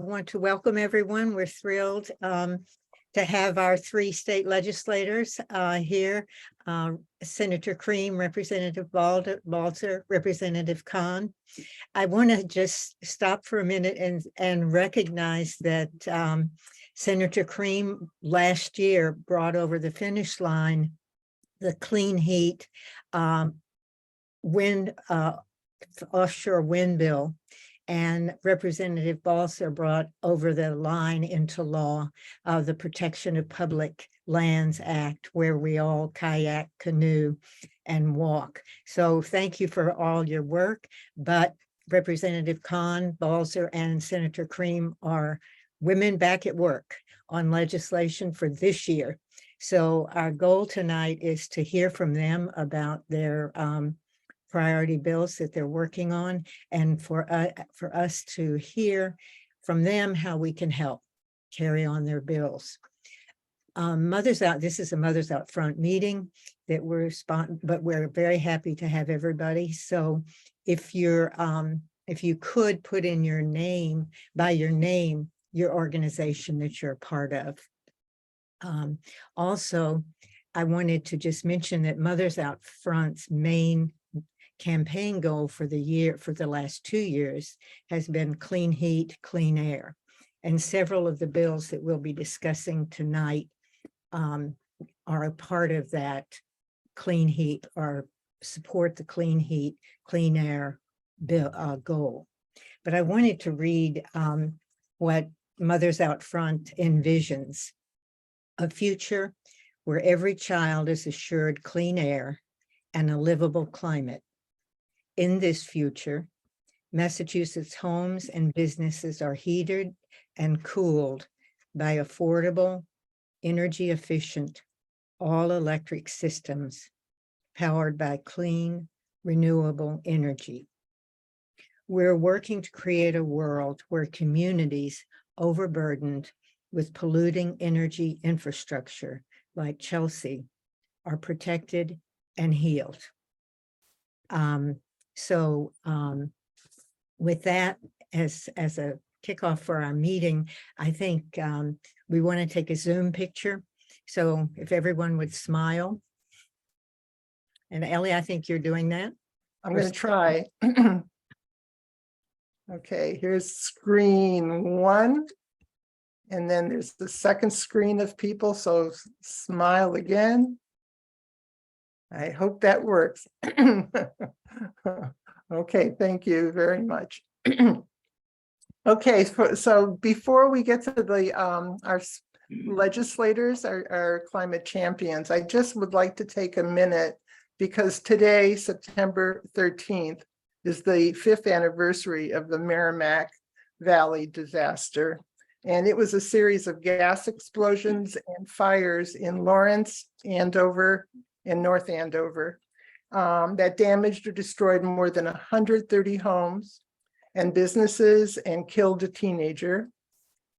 want to welcome everyone. We're thrilled to have our three state legislators here. Senator Creem, Representative Balser, Representative Khan. I want to just stop for a minute and recognize that Senator Creem last year brought over the finish line the clean heat offshore wind bill, and Representative Balser brought over the line into law the Protection of Public Lands Act, where we all kayak, canoe, and walk. So thank you for all your work, but Representative Khan, Balser, and Senator Creem are women back at work on legislation for this year. So our goal tonight is to hear from them about their priority bills that they're working on, and for us to hear from them how we can help carry on their bills. This is a Mothers Out Front meeting that but we're very happy to have everybody. So if you could put in your name, by your name, your organization that you're a part of. Also, I wanted to just mention that Mothers Out Front's main campaign goal for the last 2 years has been clean heat, clean air. And several of the bills that we'll be discussing tonight are a part of that clean heat, or support the clean heat, clean air bill goal. But I wanted to read what Mothers Out Front envisions: a future where every child is assured clean air and a livable climate. In this future, Massachusetts homes and businesses are heated and cooled by affordable, energy efficient, all-electric systems powered by clean, renewable energy. We're working to create a world where communities overburdened with polluting energy infrastructure like Chelsea are protected and healed. With that as a kickoff for our meeting, I think we want to take a Zoom picture. So if everyone would smile. And Ellie, I think you're doing that. I'm going to try. Okay, here's screen one. And then there's the second screen of people. So smile again. I hope that works. Okay, thank you very much. Okay, so before we get to the our legislators, our climate champions, I just would like to take a minute, because today, September 13th, is the 5th anniversary of the Merrimack Valley Disaster. And it was a series of gas explosions and fires in Lawrence, Andover, and North Andover that damaged or destroyed more than 130 homes and businesses and killed a teenager.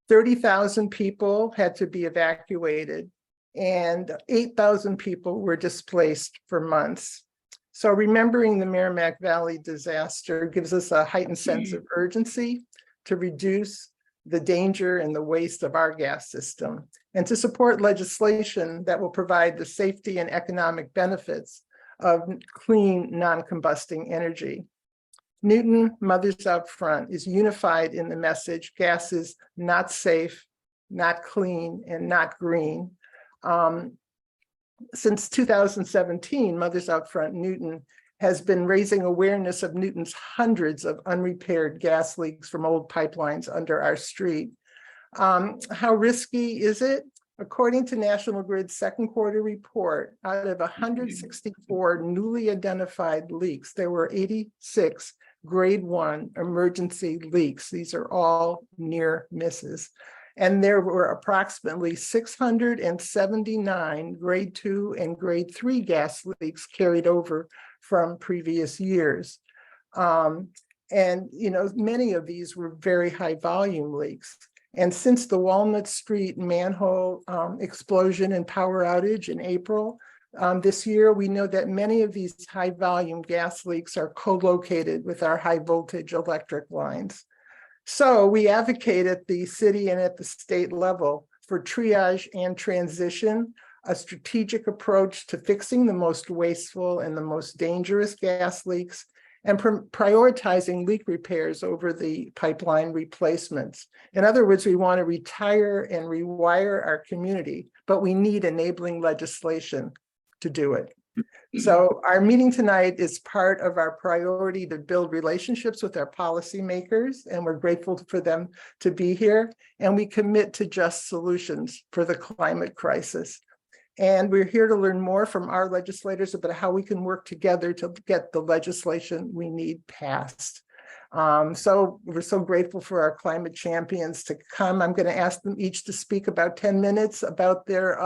30,000 people had to be evacuated, and 8,000 people were displaced for months. So remembering the Merrimack Valley disaster gives us a heightened sense of urgency to reduce the danger and the waste of our gas system, and to support legislation that will provide the safety and economic benefits of clean, non-combusting energy. Newton, Mothers Out Front, is unified in the message: gas is not safe, not clean, and not green. Since 2017, Mothers Out Front Newton has been raising awareness of Newton's hundreds of unrepaired gas leaks from old pipelines under our street. How risky is it? According to National Grid's second quarter report, out of 164 newly identified leaks, there were 86 grade 1 emergency leaks. These are all near misses. And there were approximately 679 grade 2 and grade 3 gas leaks carried over from previous years. And many of these were very high volume leaks. And since the Walnut Street manhole explosion and power outage in April this year, we know that many of these high volume gas leaks are co-located with our high voltage electric lines. So we advocate at the city and at the state level for triage and transition, a strategic approach to fixing the most wasteful and the most dangerous gas leaks, and prioritizing leak repairs over the pipeline replacements. In other words, we want to retire and rewire our community, but we need enabling legislation to do it. So our meeting tonight is part of our priority to build relationships with our policymakers, and we're grateful for them to be here. And we commit to just solutions for the climate crisis. And we're here to learn more from our legislators about how we can work together to get the legislation we need passed. So we're so grateful for our climate champions to come. I'm going to ask them each to speak about 10 minutes about their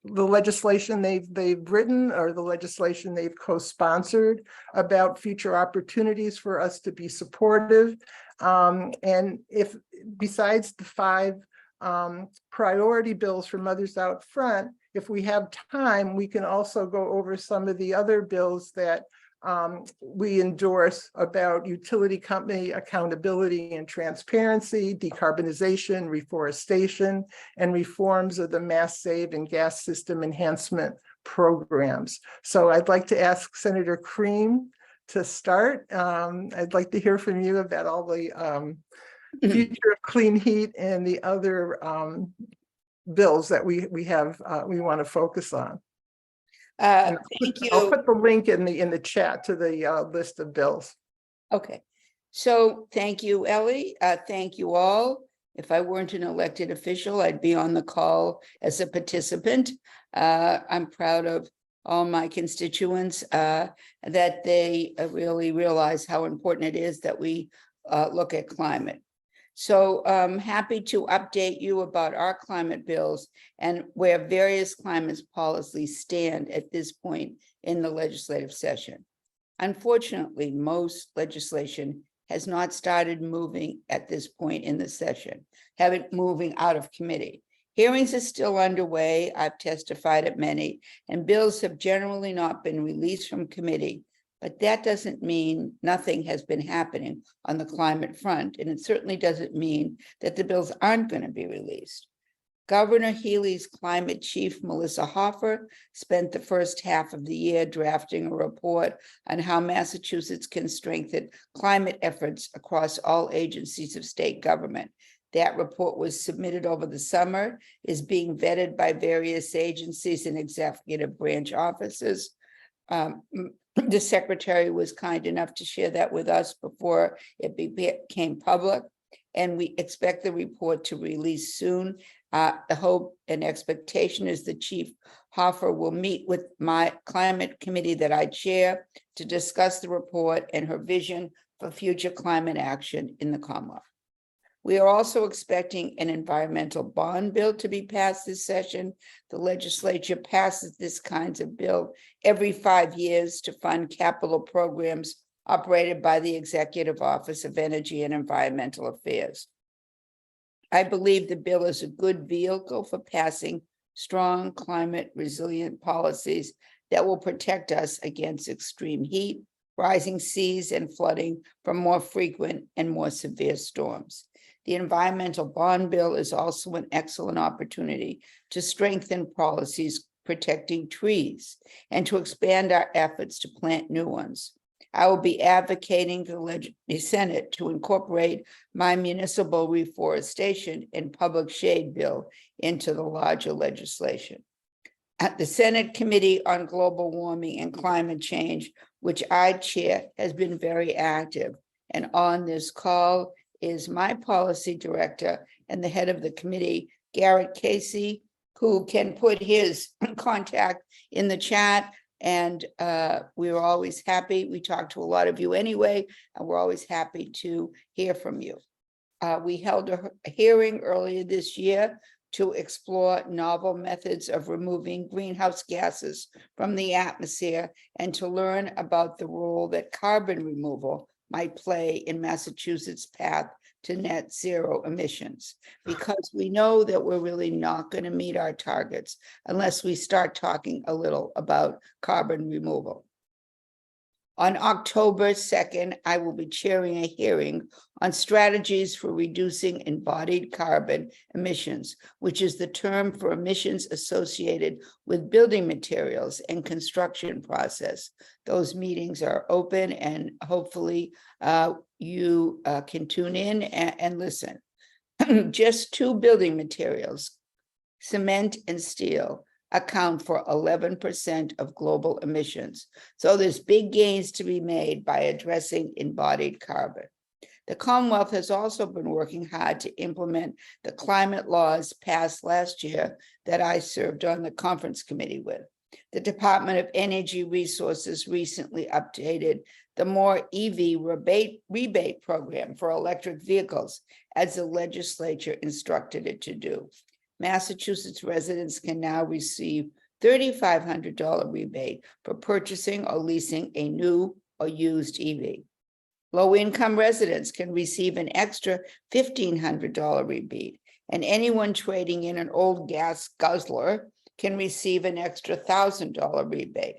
the legislation they've written or the legislation they've co-sponsored, about future opportunities for us to be supportive. And if besides the 5 priority bills for Mothers Out Front, if we have time, we can also go over some of the other bills that we endorse about utility company accountability and transparency, decarbonization, reforestation, and reforms of the mass save and gas system enhancement programs. So I'd like to ask Senator Creem to start. I'd like to hear from you about all the future of clean heat and the other bills that we want to focus on. Thank you. I'll put the link in the chat to the list of bills. Okay, so thank you, Ellie. Thank you all. If I weren't an elected official, I'd be on the call as a participant. I'm proud of all my constituents that they really realize how important it is that we look at climate. So I'm happy to update you about our climate bills and where various climate policies stand at this point in the legislative session. Unfortunately, most legislation has not started moving at this point in the session, moving out of committee. Hearings are still underway. I've testified at many, and bills have generally not been released from committee. But that doesn't mean nothing has been happening on the climate front, and it certainly doesn't mean that the bills aren't going to be released. Governor Healy's climate chief, Melissa Hoffer, spent the first half of the year drafting a report on how Massachusetts can strengthen climate efforts across all agencies of state government. That report was submitted over the summer, is being vetted by various agencies and executive branch offices. The secretary was kind enough to share that with us before it became public, and we expect the report to release soon. The hope and expectation is the Chief Hoffer will meet with my climate committee that I chair to discuss the report and her vision for future climate action in the Commonwealth. We are also expecting an environmental bond bill to be passed this session. The legislature passes this kinds of bill every 5 years to fund capital programs operated by the Executive Office of Energy and Environmental Affairs. I believe the bill is a good vehicle for passing strong climate resilient policies that will protect us against extreme heat, rising seas, and flooding from more frequent and more severe storms. The environmental bond bill is also an excellent opportunity to strengthen policies protecting trees and to expand our efforts to plant new ones. I will be advocating for the Senate to incorporate my municipal reforestation and public shade bill into the larger legislation. At the Senate Committee on Global Warming and Climate Change, which I chair, has been very active. And on this call is my policy director and the head of the committee, Garrett Casey, who can put his contact in the chat. And we were always happy. We talk to a lot of you anyway, and we're always happy to hear from you. We held a hearing earlier this year to explore novel methods of removing greenhouse gases from the atmosphere and to learn about the role that carbon removal might play in Massachusetts' path to net zero emissions, because we know that we're really not going to meet our targets unless we start talking a little about carbon removal. On October 2nd, I will be chairing a hearing on strategies for reducing embodied carbon emissions, which is the term for emissions associated with building materials and construction process. Those meetings are open, and hopefully you can tune in and listen. Just two building materials, cement and steel, account for 11% of global emissions. So there's big gains to be made by addressing embodied carbon. The Commonwealth has also been working hard to implement the climate laws passed last year that I served on the conference committee with. The Department of Energy Resources recently updated the more EV rebate program for electric vehicles, as the legislature instructed it to do. Massachusetts residents can now receive $3,500 rebate for purchasing or leasing a new or used EV. Low-income residents can receive an extra $1,500 rebate, and anyone trading in an old gas guzzler can receive an extra $1,000 rebate.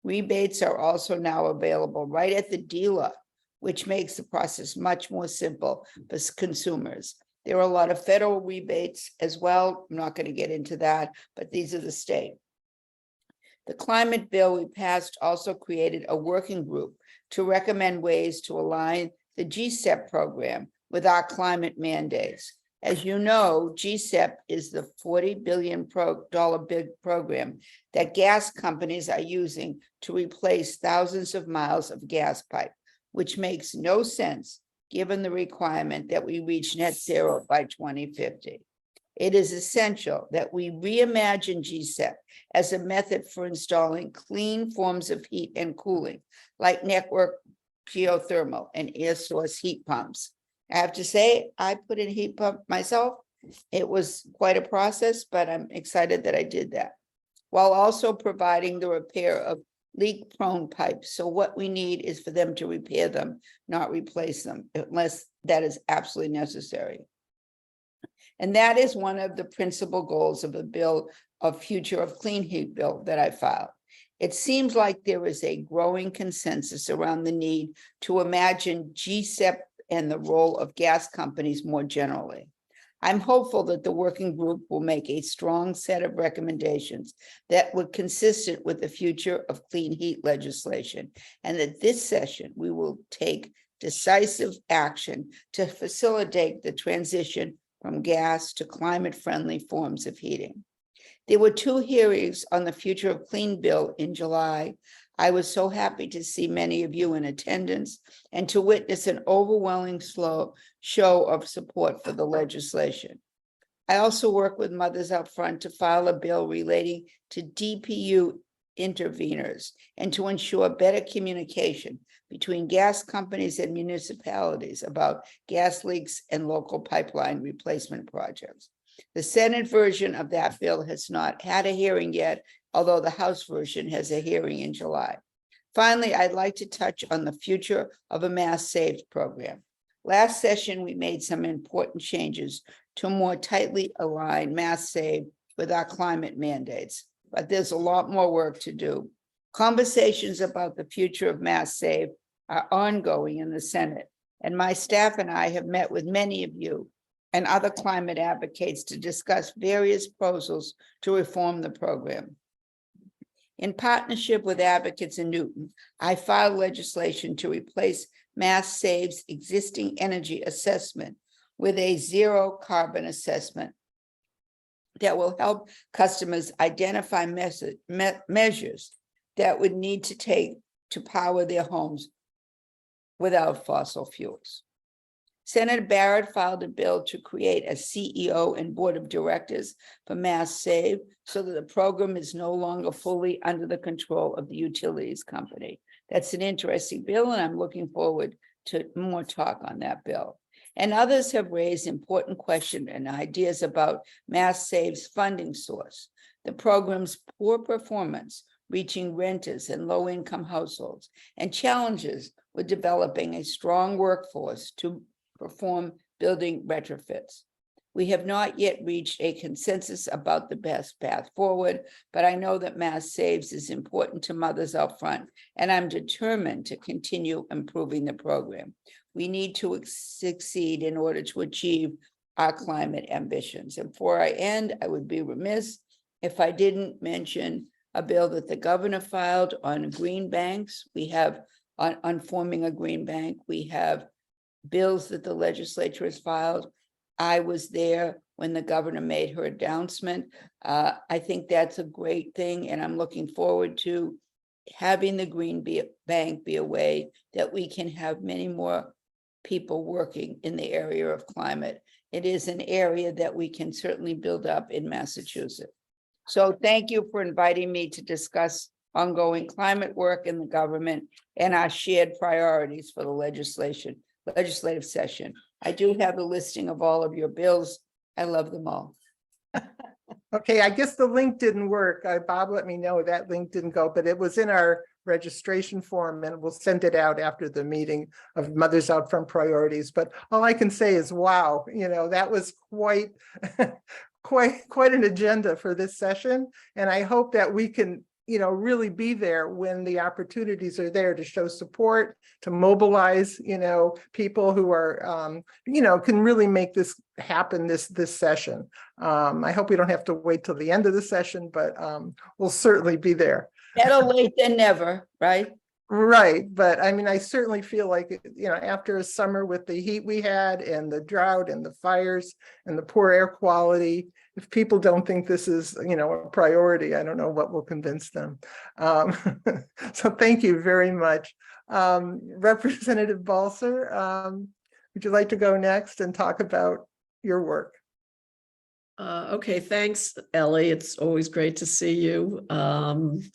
Rebates are also now available right at the dealer, which makes the process much more simple for consumers. There are a lot of federal rebates as well. I'm not going to get into that, but these are the state. The climate bill we passed also created a working group to recommend ways to align the GSEP program with our climate mandates. As you know, GSEP is the $40 billion big program that gas companies are using to replace thousands of miles of gas pipe, which makes no sense given the requirement that we reach net zero by 2050. It is essential that we reimagine GSEP as a method for installing clean forms of heat and cooling, like network geothermal and air source heat pumps. I have to say, I put in a heat pump myself. It was quite a process, but I'm excited that I did that, while also providing the repair of leak-prone pipes. So what we need is for them to repair them, not replace them, unless that is absolutely necessary. And that is one of the principal goals of the bill of Future of Clean Heat bill that I filed. It seems like there is a growing consensus around the need to imagine GSEP and the role of gas companies more generally. I'm hopeful that the working group will make a strong set of recommendations that were consistent with the Future of Clean Heat legislation, and that this session we will take decisive action to facilitate the transition from gas to climate-friendly forms of heating. There were two hearings on the Future of Clean bill in July. I was so happy to see many of you in attendance and to witness an overwhelming show of support for the legislation. I also work with Mothers Out Front to file a bill relating to DPU interveners and to ensure better communication between gas companies and municipalities about gas leaks and local pipeline replacement projects. The Senate version of that bill has not had a hearing yet, although the House version has a hearing in July. Finally, I'd like to touch on the future of a Mass Save program. Last session, we made some important changes to more tightly align Mass Save with our climate mandates, but there's a lot more work to do. Conversations about the future of Mass Save are ongoing in the Senate, and my staff and I have met with many of you and other climate advocates to discuss various proposals to reform the program. In partnership with advocates in Newton, I filed legislation to replace Mass Save's existing energy assessment with a zero carbon assessment that will help customers identify measures that would need to take to power their homes without fossil fuels. Senator Barrett filed a bill to create a CEO and board of directors for Mass Save so that the program is no longer fully under the control of the utilities company. That's an interesting bill, and I'm looking forward to more talk on that bill. And others have raised important questions and ideas about Mass Save's funding source, the program's poor performance, reaching renters and low-income households, and challenges with developing a strong workforce to perform building retrofits. We have not yet reached a consensus about the best path forward, but I know that Mass Saves is important to mothers out front, and I'm determined to continue improving the program. We need to succeed in order to achieve our climate ambitions. And before I end, I would be remiss if I didn't mention a bill that the governor filed on green banks. We have on forming a green bank. We have bills that the legislature has filed. I was there when the governor made her announcement. I think that's a great thing, and I'm looking forward to having the green bank be a way that we can have many more people working in the area of climate. It is an area that we can certainly build up in Massachusetts. So thank you for inviting me to discuss ongoing climate work in the government and our shared priorities for the legislative session. I do have a listing of all of your bills. I love them all. Okay, I guess the link didn't work. Bob let me know that link didn't go, but it was in our registration form, and we'll send it out after the meeting of Mothers Out Front Priorities. But all I can say is, wow, that was quite an agenda for this session. And I hope that we can really be there when the opportunities are there to show support, to mobilize, people who are, can really make this happen this session. I hope we don't have to wait till the end of the session, but we'll certainly be there. Better late than never, right? Right. But I mean, I certainly feel like, after a summer with the heat we had and the drought and the fires and the poor air quality, if people don't think this is, a priority, I don't know what will convince them. So thank you very much. Representative Balser, would you like to go next and talk about your work? Okay, thanks, Ellie. It's always great to see you.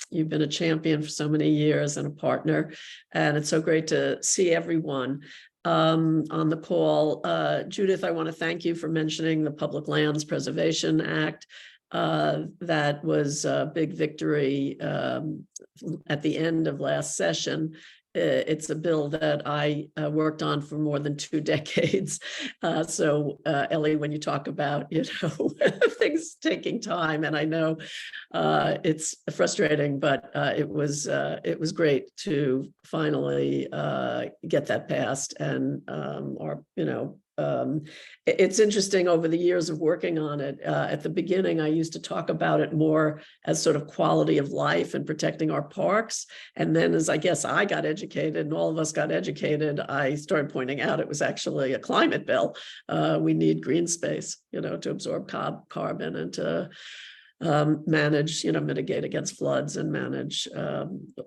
You've been a champion for so many years and a partner, and it's so great to see everyone on the call. Judith, I want to thank you for mentioning the Public Lands Preservation Act. That was a big victory at the end of last session. It's a bill that I worked on for more than 2 decades. So Ellie, when you talk about, things taking time, and I know it's frustrating, but it was great to finally get that passed. And it's interesting over the years of working on it. At the beginning, I used to talk about it more as sort of quality of life and protecting our parks. And then as I guess I got educated and all of us got educated, I started pointing out it was actually a climate bill. We need green space, to absorb carbon and to manage, mitigate against floods and manage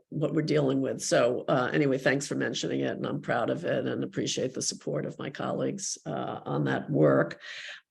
what we're dealing with. So anyway, thanks for mentioning it, and I'm proud of it and appreciate the support of my colleagues on that work.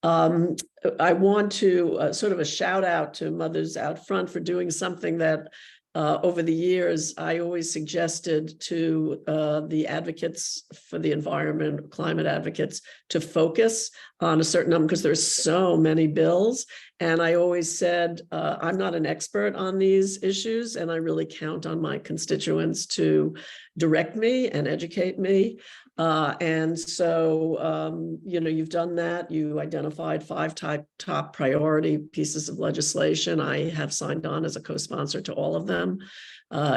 I want to sort of a shout out to Mothers Out Front for doing something that over the years, I always suggested to the advocates for the environment, climate advocates, to focus on a certain number, because there's so many bills. And I always said, I'm not an expert on these issues, and I really count on my constituents to direct me and educate me. And so, you've done that. You identified 5 top priority pieces of legislation. I have signed on as a co-sponsor to all of them.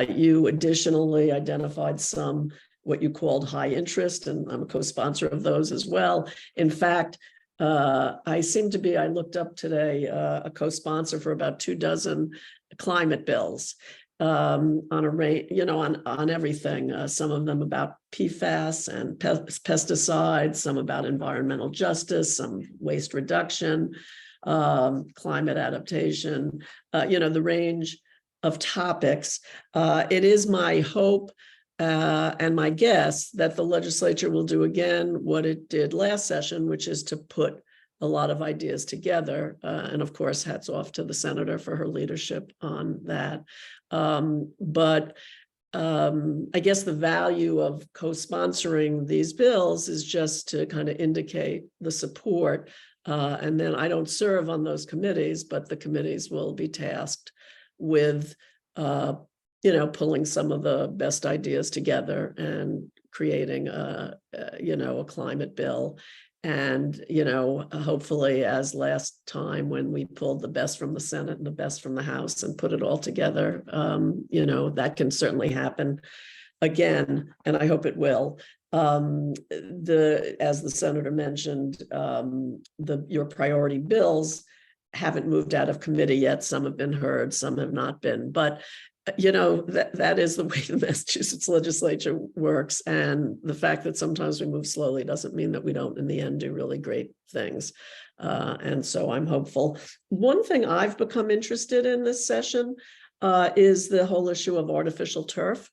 You additionally identified some what you called high interest, and I'm a co-sponsor of those as well. In fact, I looked up today, a co-sponsor for about 24 climate bills on a rate, on everything. Some of them about PFAS and pesticides, some about environmental justice, some waste reduction, climate adaptation, the range of topics. It is my hope and my guess that the legislature will do again what it did last session, which is to put a lot of ideas together. And of course, hats off to the senator for her leadership on that. But I guess the value of co-sponsoring these bills is just to kind of indicate the support. And then I don't serve on those committees, but the committees will be tasked with pulling some of the best ideas together and creating a climate bill. And, you know, hopefully, as last time when we pulled the best from the Senate and the best from the House and put it all together, you know, that can certainly happen again, and I hope it will. As the senator mentioned, your priority bills haven't moved out of committee yet. Some have been heard, some have not been, but you know, that is the way the Massachusetts legislature works. And the fact that sometimes we move slowly doesn't mean that we don't in the end do really great things. And so I'm hopeful. One thing I've become interested in this session is the whole issue of artificial turf.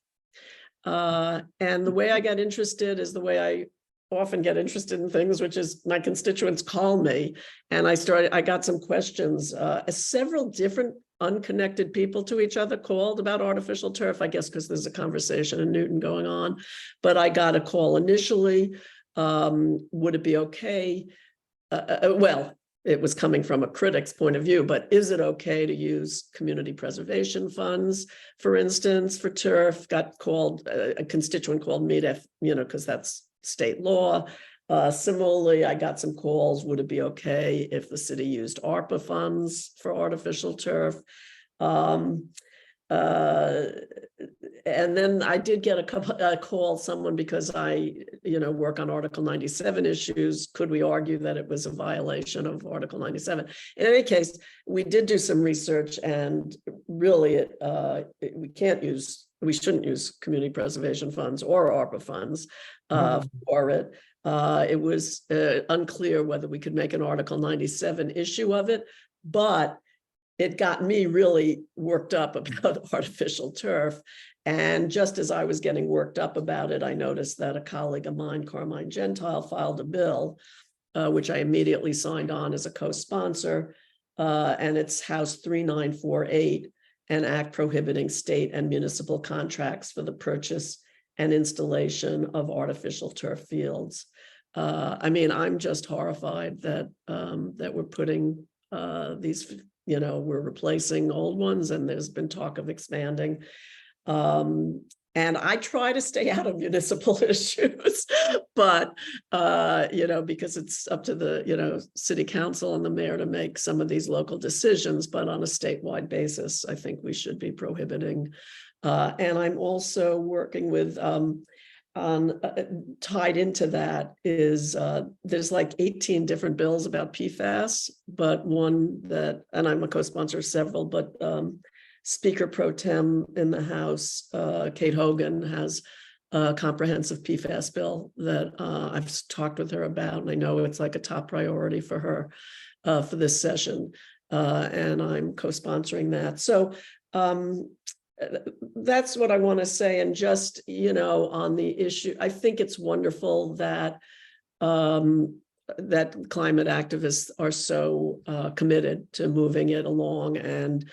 And the way I got interested is the way I often get interested in things, which is my constituents call me. And I got some questions. Several different unconnected people to each other called about artificial turf, I guess, because there's a conversation in Newton going on. But I got a call initially. Would it be okay? Well, it was coming from a critic's point of view, but is it okay to use community preservation funds, for instance, for turf? Got called, a constituent called me to, you know, because that's state law. Similarly, I got some calls, would it be okay if the city used ARPA funds for artificial turf? And then I did get a call, someone, because I, you know, work on Article 97 issues. Could we argue that it was a violation of Article 97? In any case, we did do some research, and really, we shouldn't use community preservation funds or ARPA funds for it. It was unclear whether we could make an Article 97 issue of it, but it got me really worked up about artificial turf. And just as I was getting worked up about it, I noticed that a colleague of mine, Carmine Gentile, filed a bill, which I immediately signed on as a co-sponsor. And it's House 3948, an act prohibiting state and municipal contracts for the purchase and installation of artificial turf fields. I mean, I'm just horrified that that we're putting these, you know, we're replacing old ones, and there's been talk of expanding. And I try to stay out of municipal issues, but, you know, because it's up to the, you know, city council and the mayor to make some of these local decisions, but on a statewide basis, I think we should be prohibiting. And I'm also working with, tied into that is, there's like 18 different bills about PFAS, but one that, and I'm a co-sponsor of several, but Speaker Pro Tem in the House, Kate Hogan, has a comprehensive PFAS bill that I've talked with her about, and I know it's like a top priority for her for this session, and I'm co-sponsoring that. So that's what I want to say. And just, you know, on the issue, I think it's wonderful that that climate activists are so committed to moving it along and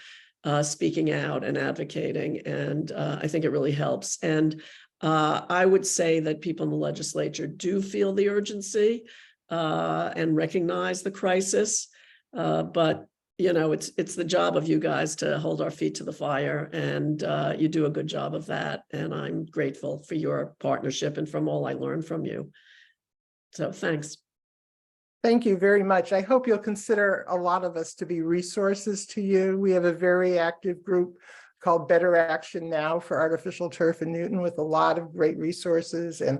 speaking out and advocating. And I think it really helps. And I would say that people in the legislature do feel the urgency and recognize the crisis. But you know, it's the job of you guys to hold our feet to the fire, and you do a good job of that. And I'm grateful for your partnership and from all I learned from you. So thanks. Thank you very much. I hope you'll consider a lot of us to be resources to you. We have a very active group called Better Action Now for artificial turf in Newton, with a lot of great resources, and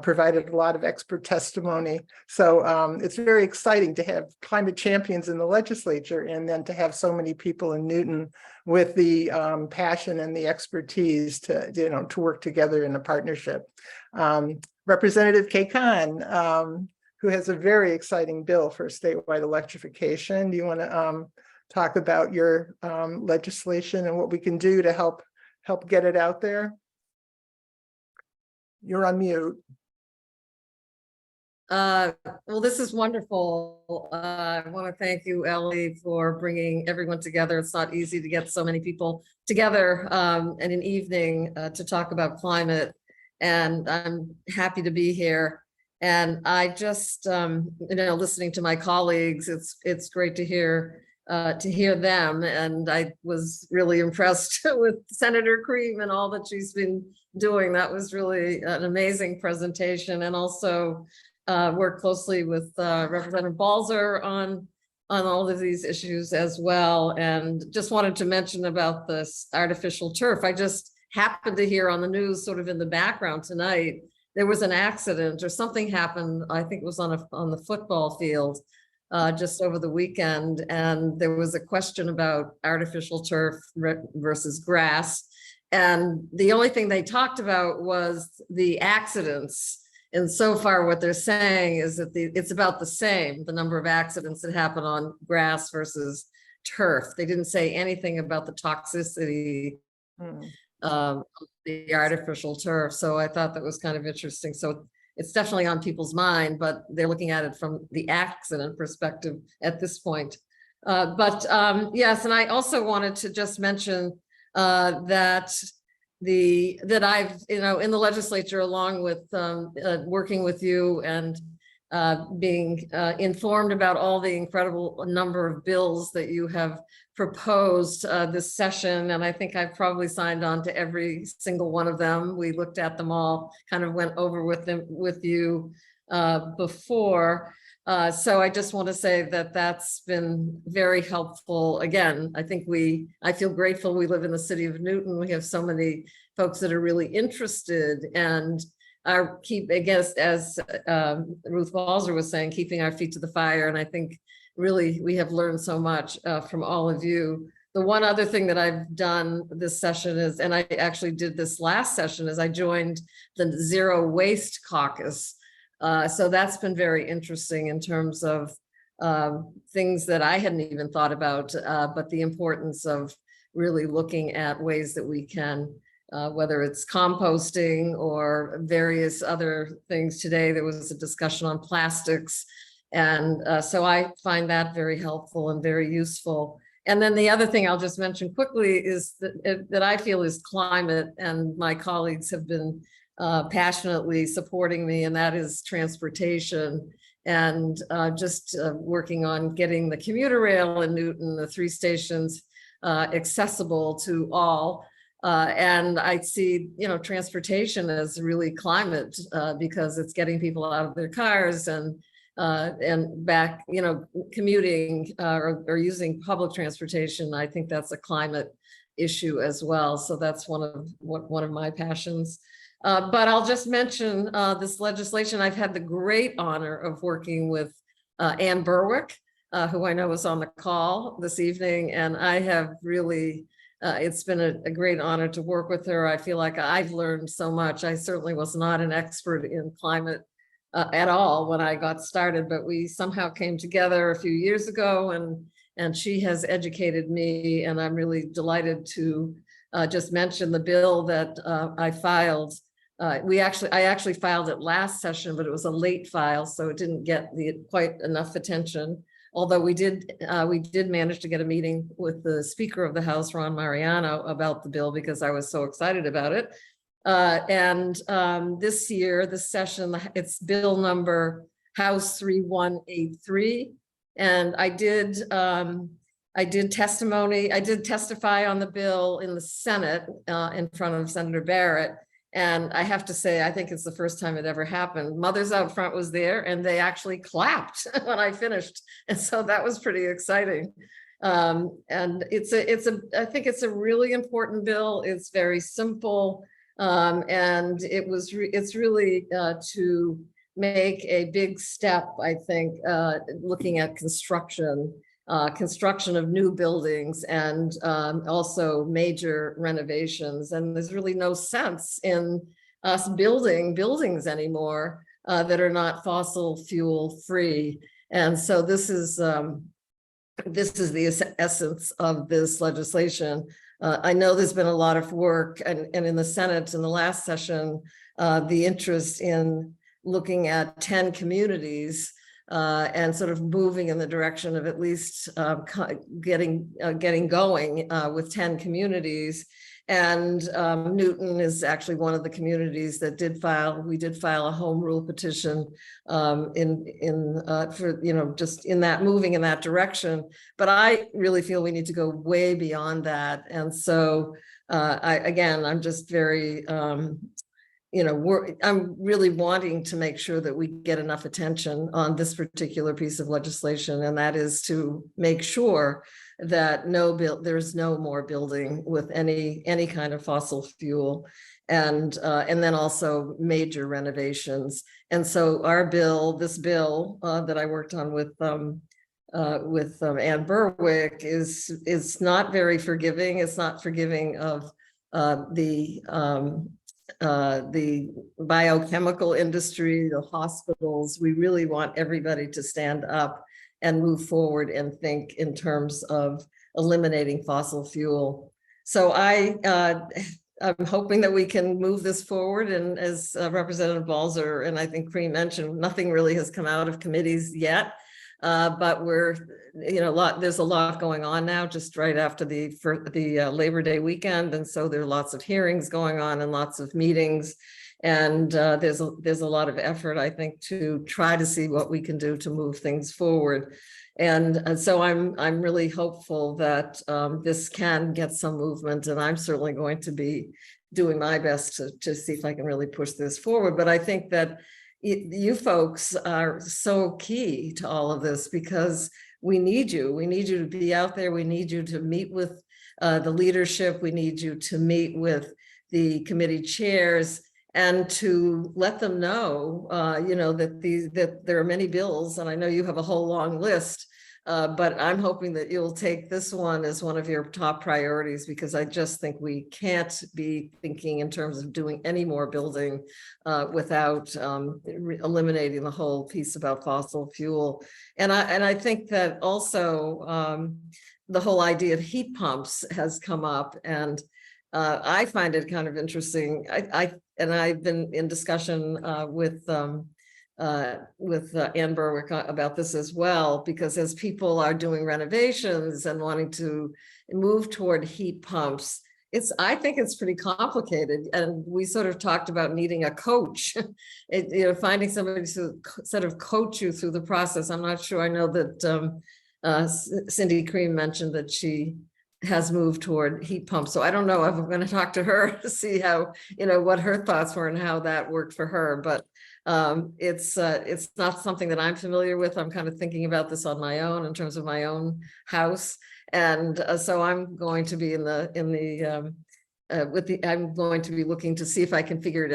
provided a lot of expert testimony. So it's very exciting to have climate champions in the legislature, and then to have so many people in Newton with the passion and the expertise to, you know, to work together in a partnership. Representative Kay Khan, who has a very exciting bill for statewide electrification. Do you want to talk about your legislation and what we can do to help get it out there? You're on mute. Well, this is wonderful. I want to thank you, Ellie, for bringing everyone together. It's not easy to get so many people together in an evening to talk about climate, and I'm happy to be here. And I just, you know, listening to my colleagues, it's great to hear them. And I was really impressed with Senator Creem and all that she's been doing. That was really an amazing presentation. And also worked closely with Representative Balser on all of these issues as well. And just wanted to mention about this artificial turf. I just happened to hear on the news, sort of in the background tonight, there was an accident or something happened. I think it was on the football field just over the weekend. And there was a question about artificial turf versus grass. And the only thing they talked about was the accidents. And so far what they're saying is that it's about the same, the number of accidents that happen on grass versus turf. They didn't say anything about the toxicity of the artificial turf. So I thought that was kind of interesting. So it's definitely on people's mind, but they're looking at it from the accident perspective at this point. Yes, and I also wanted to just mention that I've, in the legislature, along with working with you and being informed about all the incredible number of bills that you have proposed this session. And I think I've probably signed on to every single one of them. We looked at them all, kind of went over with you before. So I just want to say that that's been very helpful. Again, I feel grateful we live in the city of Newton. We have so many folks that are really interested and I guess, as Ruth Balser was saying, keeping our feet to the fire. And I think really we have learned so much from all of you. The one other thing that I've done this session is, and I actually did this last session, is I joined the Zero Waste Caucus. So that's been very interesting in terms of things that I hadn't even thought about, but the importance of really looking at ways that we can, whether it's composting or various other things. Today, there was a discussion on plastics. And so I find that very helpful and very useful. And then the other thing I'll just mention quickly is that I feel is climate, and my colleagues have been passionately supporting me, and that is transportation and just working on getting the commuter rail in Newton, the 3 stations, accessible to all. And I see, transportation as really climate because it's getting people out of their cars and back, commuting or using public transportation. I think that's a climate issue as well. So that's one of my passions. But I'll just mention this legislation. I've had the great honor of working with Ann Berwick, who I know is on the call this evening, and I have really, it's been a great honor to work with her. I feel like I've learned so much. I certainly was not an expert in climate at all when I got started, but we somehow came together a few years ago, and she has educated me, and I'm really delighted to just mention the bill that I filed. I actually filed it last session, but it was a late file, so it didn't get quite enough attention. Although we did manage to get a meeting with the Speaker of the House, Ron Mariano, about the bill because I was so excited about it. This year, this session, it's bill number House 3183, and I did testify on the bill in the Senate in front of Senator Barrett. And I have to say, I think it's the first time it ever happened. Mothers Out Front was there, and they actually clapped when I finished, and so that was pretty exciting. And I think it's a really important bill. It's very simple, and it's really to make a big step, I think, looking at construction of new buildings and also major renovations. And there's really no sense in us building buildings anymore that are not fossil fuel free. And so this is the essence of this legislation. I know there's been a lot of work, and in the Senate in the last session, the interest in looking at 10 communities and sort of moving in the direction of at least getting going with 10 communities. And Newton is actually one of the communities that we did file a home rule petition just in that, moving in that direction. But I really feel we need to go way beyond that. And so I'm just very I'm really wanting to make sure that we get enough attention on this particular piece of legislation, and that is to make sure that there's no more building with any kind of fossil fuel, and then also major renovations. And so this bill that I worked on with Ann Berwick is not very forgiving. It's not forgiving of the biochemical industry, the hospitals. We really want everybody to stand up and move forward and think in terms of eliminating fossil fuel. So I'm hoping that we can move this forward. And as Representative Balser and I think Creem mentioned, nothing really has come out of committees yet. But there's a lot going on now, just right after the Labor Day weekend, and so there are lots of hearings going on and lots of meetings, and there's a lot of effort, I think, to try to see what we can do to move things forward. And so I'm really hopeful that this can get some movement, and I'm certainly going to be doing my best to see if I can really push this forward. But I think that you folks are so key to all of this, because we need you. We need you to be out there. We need you to meet with the leadership. We need you to meet with the committee chairs and to let them know, that there are many bills, and I know you have a whole long list. But I'm hoping that you'll take this one as one of your top priorities, because I just think we can't be thinking in terms of doing any more building without eliminating the whole piece about fossil fuel. And I think that also the whole idea of heat pumps has come up, and I find it kind of interesting. I've been in discussion with Ann Berwick about this as well, because as people are doing renovations and wanting to move toward heat pumps, I think it's pretty complicated. And we sort of talked about needing a coach, finding somebody to sort of coach you through the process. I'm not sure. I know that Cindy Creem mentioned that she has moved toward heat pumps. So I don't know if I'm going to talk to her to see how, what her thoughts were and how that worked for her. But it's not something that I'm familiar with. I'm kind of thinking about this on my own in terms of my own house. And so I'm going to be I'm going to be looking to see if I can figure it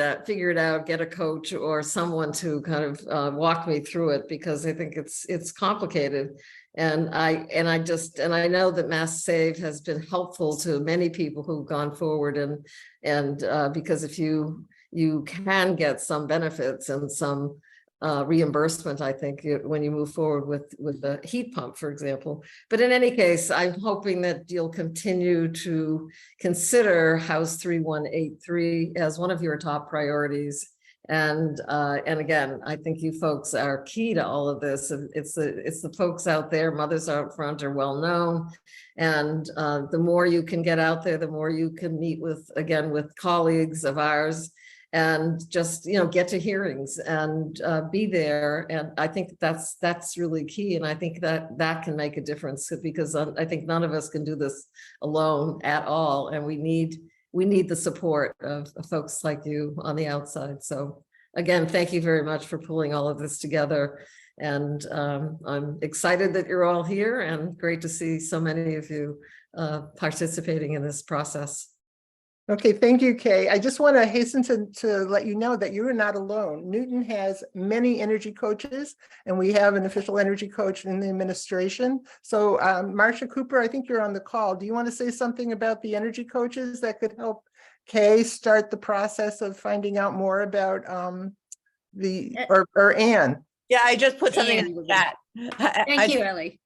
out, get a coach or someone to kind of walk me through it, because I think it's complicated. And I know that Mass Save has been helpful to many people who've gone forward, and because if you can get some benefits and some reimbursement, I think, when you move forward with the heat pump, for example. But in any case, I'm hoping that you'll continue to consider House 3183 as one of your top priorities. And again, I think you folks are key to all of this. It's the folks out there. Mothers Out Front are well known, and the more you can get out there, the more you can meet with colleagues of ours, and just get to hearings and be there. And I think that's really key. And I think that can make a difference, because I think none of us can do this alone at all, and we need the support of folks like you on the outside. So again, thank you very much for pulling all of this together. And I'm excited that you're all here, and great to see so many of you participating in this process. Okay, thank you, Kay. I just want to hasten to let you know that you are not alone. Newton has many energy coaches, and we have an official energy coach in the administration. So Marcia Cooper, I think you're on the call. Do you want to say something about the energy coaches that could help Kay start the process of finding out more about or Ann? Yeah, I just put something in the chat. Thank you, Ellie.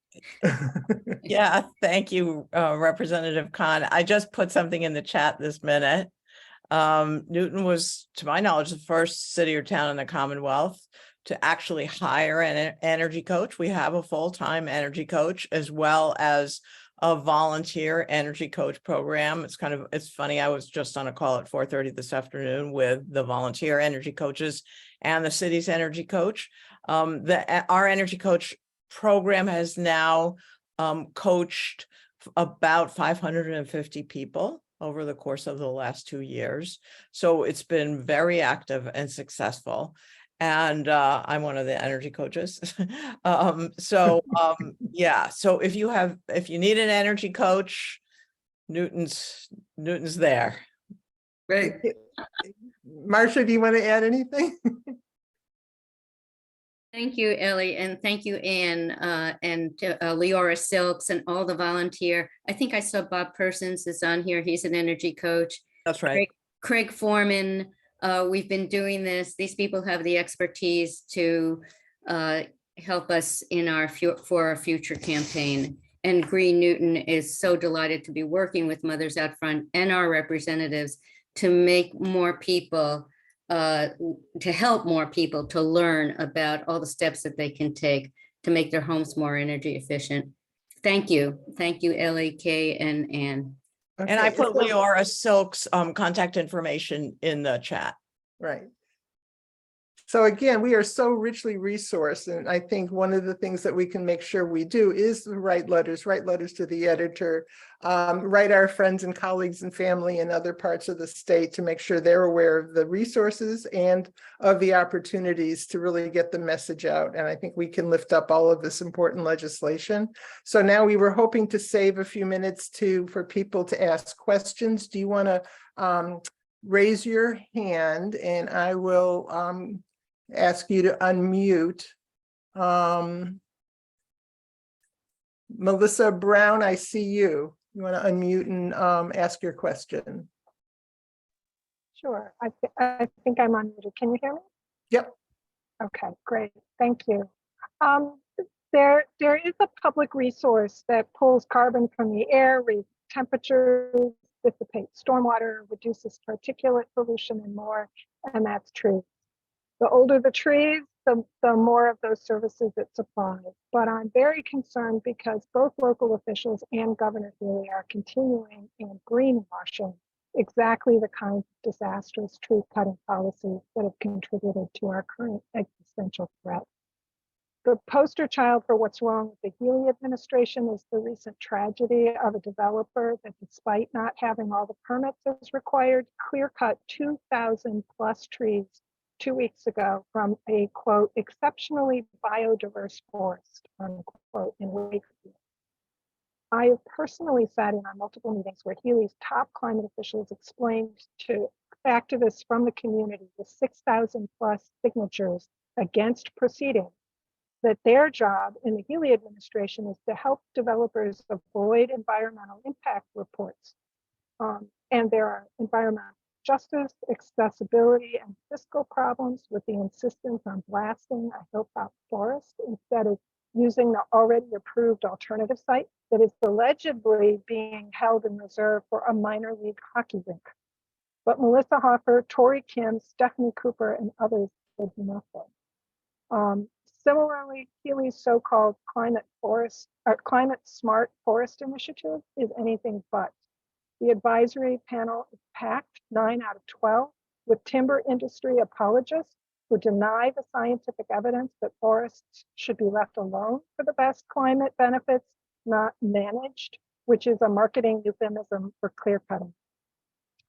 Yeah, thank you, Representative Khan. I just put something in the chat this minute. Newton was, to my knowledge, the first city or town in the Commonwealth to actually hire an energy coach. We have a full-time energy coach as well as a volunteer energy coach program. It's funny, I was just on a call at 4:30 this afternoon with the volunteer energy coaches and the city's energy coach. Our energy coach program has now coached about 550 people. over the course of the last 2 years. So it's been very active and successful. And I'm one of the energy coaches. Yeah, so if you need an energy coach, Newton's there. Great. Marcia, do you want to add anything? Thank you, Ellie, and thank you, Anne, and Leora Silks and all the volunteer. I think I saw Bob Persons is on here. He's an energy coach. That's right. Craig Foreman. We've been doing this. These people have the expertise to help us in for our future campaign. And Green Newton is so delighted to be working with Mothers Out Front and our representatives to make more people to help more people to learn about all the steps that they can take to make their homes more energy efficient. Thank you. Thank you, Ellie, Kay, and Anne. And I Okay, put so- Leora Silk's contact information in the chat. Right. So again, we are so richly resourced, and I think one of the things that we can make sure we do is write letters to the editor, write our friends and colleagues and family in other parts of the state to make sure they're aware of the resources and of the opportunities to really get the message out. And I think we can lift up all of this important legislation. So now we were hoping to save a few minutes for people to ask questions. Do you want to raise your hand, and I will ask you to unmute. Melissa Brown, I see you. You want to unmute and ask your question? Sure. I think I'm unmuted. Can you hear me? Yep. Okay, great. Thank you. There is a public resource that pulls carbon from the air, raises temperatures, dissipates stormwater, reduces particulate pollution, and more, and that's true. The older the trees, the more of those services it supplies. But I'm very concerned because both local officials and Governor Healy are continuing in greenwashing exactly the kinds of disastrous tree cutting policies that have contributed to our current existential threat. The poster child for what's wrong with the Healy administration is the recent tragedy of a developer that, despite not having all the permits as required, clear-cut 2,000 plus trees 2 weeks ago from a, quote, exceptionally biodiverse forest, unquote, in Wakefield. I have personally sat in on multiple meetings where Healy's top climate officials explained to activists from the community with 6,000 plus signatures against proceeding that their job in the Healy administration is to help developers avoid environmental impact reports. And there are environmental justice, accessibility, and fiscal problems with the insistence on blasting a hilltop forest instead of using the already approved alternative site that is allegedly being held in reserve for a minor league hockey rink. But Melissa Hoffer, Tori Kim, Stephanie Cooper, and others did nothing. Similarly, Healy's so-called climate smart forest initiative is anything but. The advisory panel is packed 9 out of 12 with timber industry apologists who deny the scientific evidence that forests should be left alone for the best climate benefits, not managed, which is a marketing euphemism for clear cutting.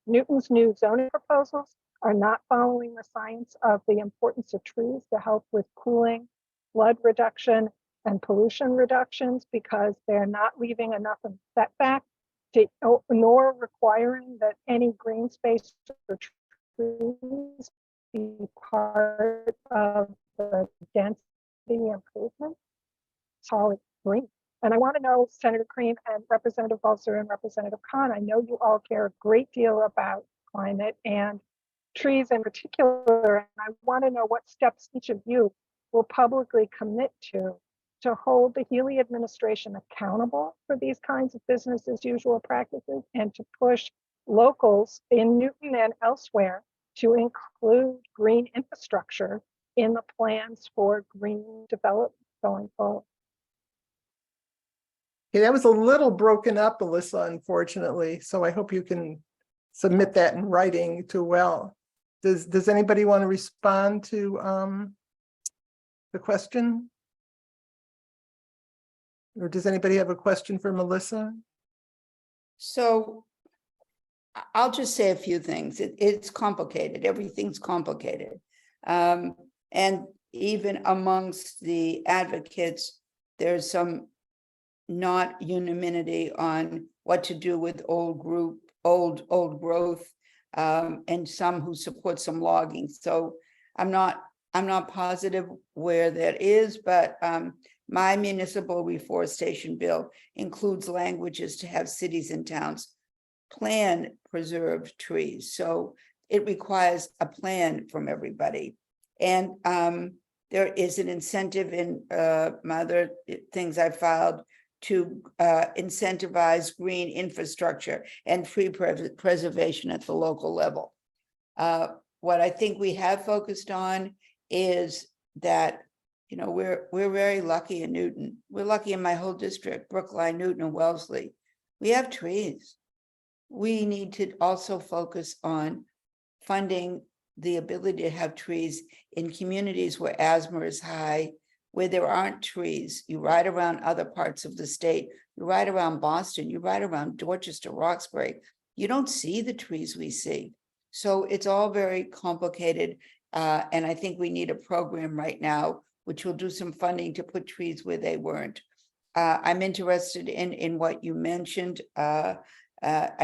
Newton's new zoning proposals are not following the science of the importance of trees to help with cooling, flood reduction, and pollution reductions because they're not leaving enough of a setback nor requiring that any green space for trees be part of the density improvement. It's all green. And I want to know, Senator Creem and Representative Balser and Representative Khan, I know you all care a great deal about climate and trees in particular, and I want to know what steps each of you will publicly commit to hold the Healy administration accountable for these kinds of business as usual practices and to push locals in Newton and elsewhere to include green infrastructure in the plans for green development going forward. Okay, that was a little broken up, Alyssa, unfortunately. So I hope you can submit that in writing too well. Does anybody want to respond to the question? Or does anybody have a question for Melissa? So I'll just say a few things. It's complicated. Everything's complicated. And even amongst the advocates, there's some not unanimity on what to do with old growth, and some who support some logging. So I'm not positive where that is, but my municipal reforestation bill includes languages to have cities and towns plan preserved trees. So it requires a plan from everybody. And there is an incentive in my other things I filed to incentivize green infrastructure and tree preservation at the local level. What I think we have focused on is that, you know, we're very lucky in Newton. We're lucky in my whole district, Brookline, Newton, and Wellesley. We have trees. We need to also focus on funding the ability to have trees in communities where asthma is high, where there aren't trees. You ride around other parts of the state, you ride around Boston, you ride around Dorchester, Roxbury, you don't see the trees we see. So it's all very complicated. And I think we need a program right now, which will do some funding to put trees where they weren't. I'm interested in what you mentioned. I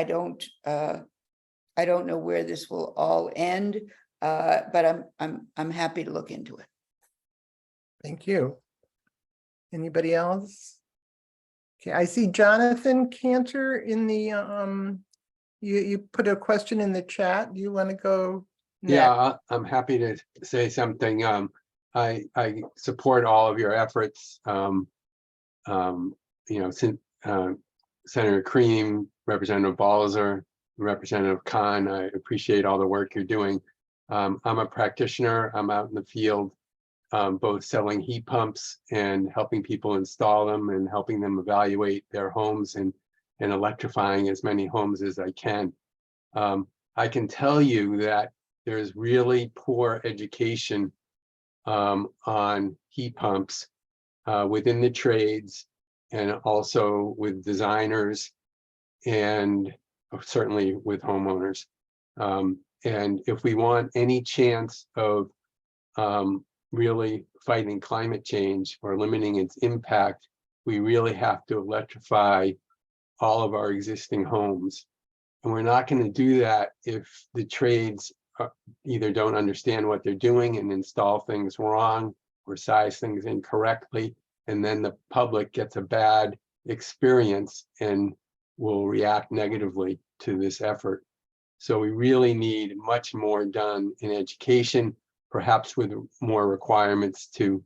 don't know where this will all end, but I'm happy to look into it. Thank you. Anybody else? Okay, I see Jonathan Cantor in the, you put a question in the chat. Do you want to go next? Yeah, I'm happy to say something. I support all of your efforts. You know, Senator Creem, Representative Balser, Representative Khan, I appreciate all the work you're doing. I'm a practitioner. I'm out in the field, both selling heat pumps and helping people install them and helping them evaluate their homes and electrifying as many homes as I can. I can tell you that there's really poor education on heat pumps within the trades and also with designers and certainly with homeowners. And if we want any chance of really fighting climate change or limiting its impact, we really have to electrify all of our existing homes. And we're not going to do that if the trades either don't understand what they're doing and install things wrong or size things incorrectly, and then the public gets a bad experience and will react negatively to this effort. So we really need much more done in education, perhaps with more requirements to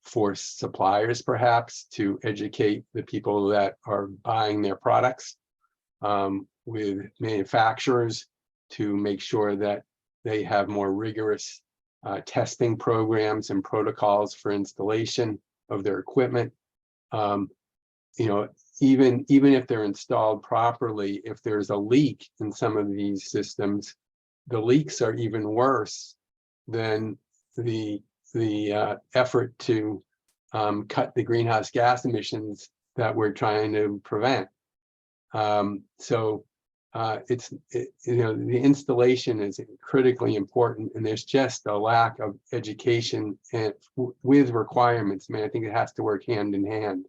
force suppliers perhaps to educate the people that are buying their products, with manufacturers to make sure that they have more rigorous testing programs and protocols for installation of their equipment. You know, even if they're installed properly, if there's a leak in some of these systems, the leaks are even worse than the effort to cut the greenhouse gas emissions that we're trying to prevent. You know, the installation is critically important, and there's just a lack of education and with requirements. I mean, I think it has to work hand in hand.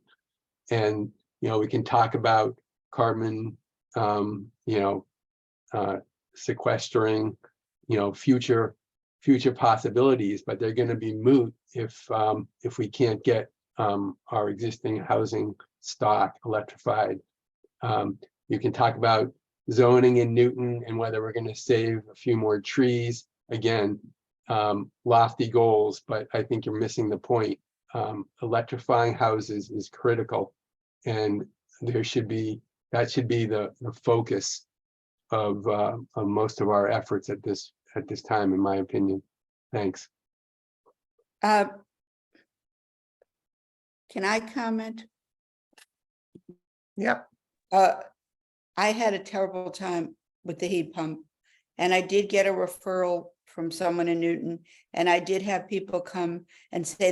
And you know, we can talk about carbon, sequestering, you know, future possibilities, but they're going to be moot if we can't get our existing housing stock electrified. You can talk about zoning in Newton and whether we're going to save a few more trees. Again, lofty goals, but I think you're missing the point. Electrifying houses is critical, and that should be the focus of most of our efforts at this time, in my opinion. Thanks. Can I comment? Yep. I had a terrible time with the heat pump, and I did get a referral from someone in Newton, and I did have people come and say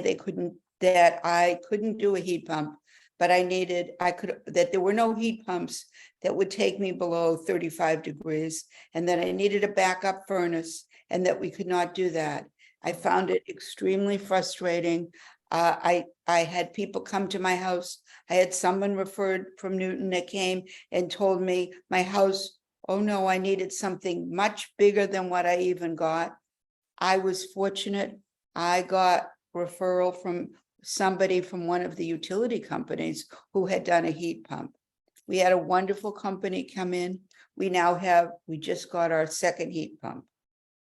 that I couldn't do a heat pump but that there were no heat pumps that would take me below 35 degrees, and that I needed a backup furnace, and that we could not do that. I found it extremely frustrating. I had people come to my house. I had someone referred from Newton that came and told me my house, oh no, I needed something much bigger than what I even got. I was fortunate. I got referral from somebody from one of the utility companies who had done a heat pump. We had a wonderful company come in. We just got our second heat pump.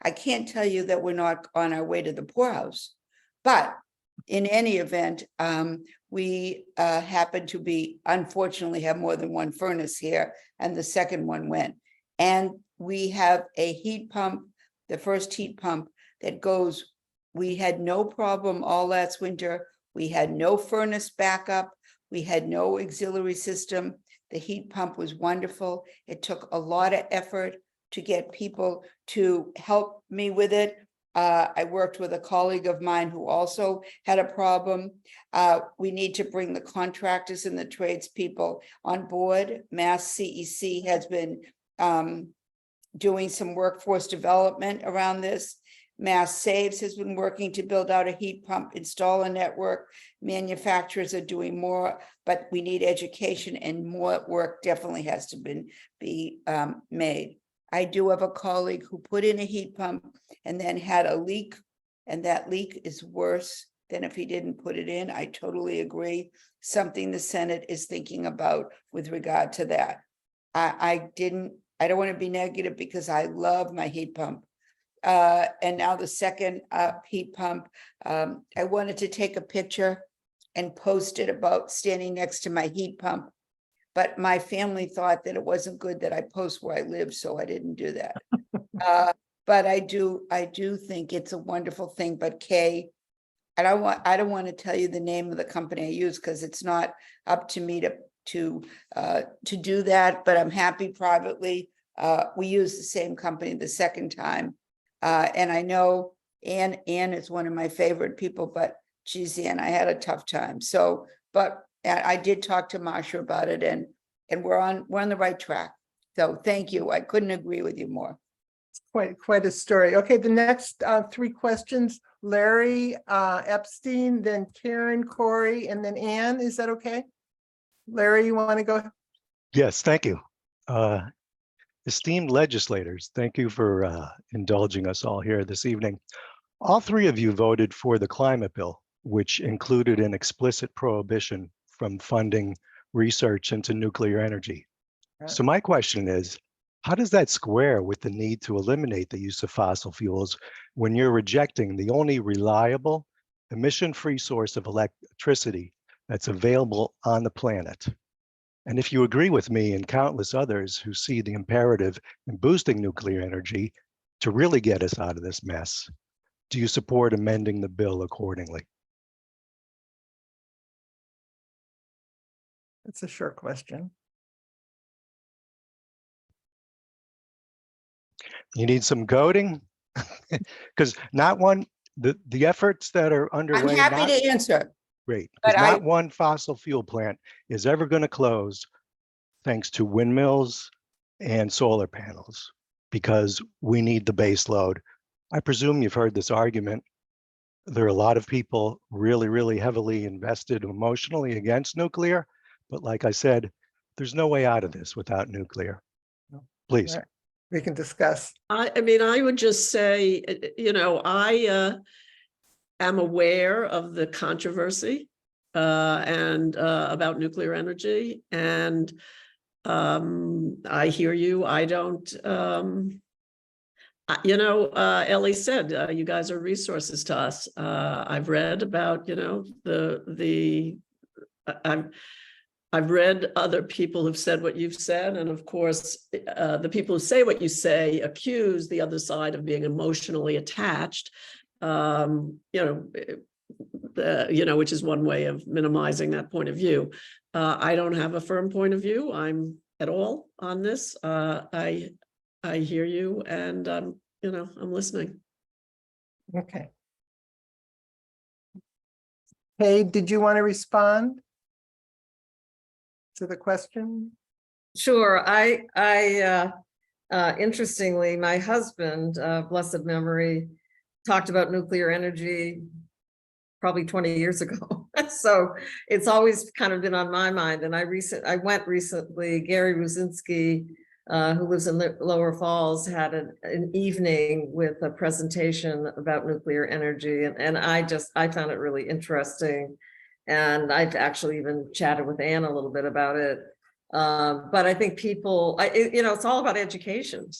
I can't tell you that we're not on our way to the poorhouse, but in any event, we happen to unfortunately have more than one furnace here, and the second one went. And we have a heat pump, the first heat pump that goes, we had no problem all last winter. We had no furnace backup. We had no auxiliary system. The heat pump was wonderful. It took a lot of effort to get people to help me with it. I worked with a colleague of mine who also had a problem. We need to bring the contractors and the tradespeople on board. Mass CEC has been doing some workforce development around this. Mass Saves has been working to build out a heat pump, install a network. Manufacturers are doing more, but we need education, and more work definitely has to be made. I do have a colleague who put in a heat pump and then had a leak, and that leak is worse than if he didn't put it in. I totally agree. Something the Senate is thinking about with regard to that. I don't want to be negative because I love my heat pump. And now the second heat pump, I wanted to take a picture and post it about standing next to my heat pump. But my family thought that it wasn't good that I post where I live, so I didn't do that. But I do think it's a wonderful thing. But Kay, I don't want to tell you the name of the company I use because it's not up to me to do that. But I'm happy privately. We use the same company the second time, and I know Ann is one of my favorite people. But geez, Ann, I had a tough time. So, but I did talk to Marsha about it, and we're on the right track. So thank you. I couldn't agree with you more. Quite a story. Okay, the next three questions, Larry, Epstein, then Karen, Corey, and then Ann. Is that okay? Larry, you want to go? Yes, thank you. Esteemed legislators, thank you for indulging us all here this evening. All three of you voted for the climate bill, which included an explicit prohibition from funding research into nuclear energy. Right. So my question is, how does that square with the need to eliminate the use of fossil fuels when you're rejecting the only reliable, emission-free source of electricity that's available on the planet? And if you agree with me and countless others who see the imperative in boosting nuclear energy to really get us out of this mess, do you support amending the bill accordingly? That's a short question. You need some coding? Because the efforts that are underway. I'm happy to answer. Great, but because not one fossil fuel plant is ever going to close thanks to windmills and solar panels, because we need the base load. I presume you've heard this argument. There are a lot of people really, really heavily invested emotionally against nuclear, but like I said, there's no way out of this without nuclear. Please. Right. We can discuss. I mean, I would just say, I am aware of the controversy and about nuclear energy, and I hear you. I don't, Ellie said, you guys are resources to us. I've read about, I've read other people who've said what you've said. And of course, the people who say what you say accuse the other side of being emotionally attached, which is one way of minimizing that point of view. I don't have a firm point of view. I'm at all on this. I hear you, and I'm listening. Okay. Hey, did you want to respond? to the question? Sure, interestingly, my husband, blessed memory, talked about nuclear energy probably 20 years ago. So it's always kind of been on my mind. And I went recently, Gary Ruzinski, who lives in the Lower Falls, had an evening with a presentation about nuclear energy. And I found it really interesting. And I've actually even chatted with Anne a little bit about it. But I think people, it's all about education.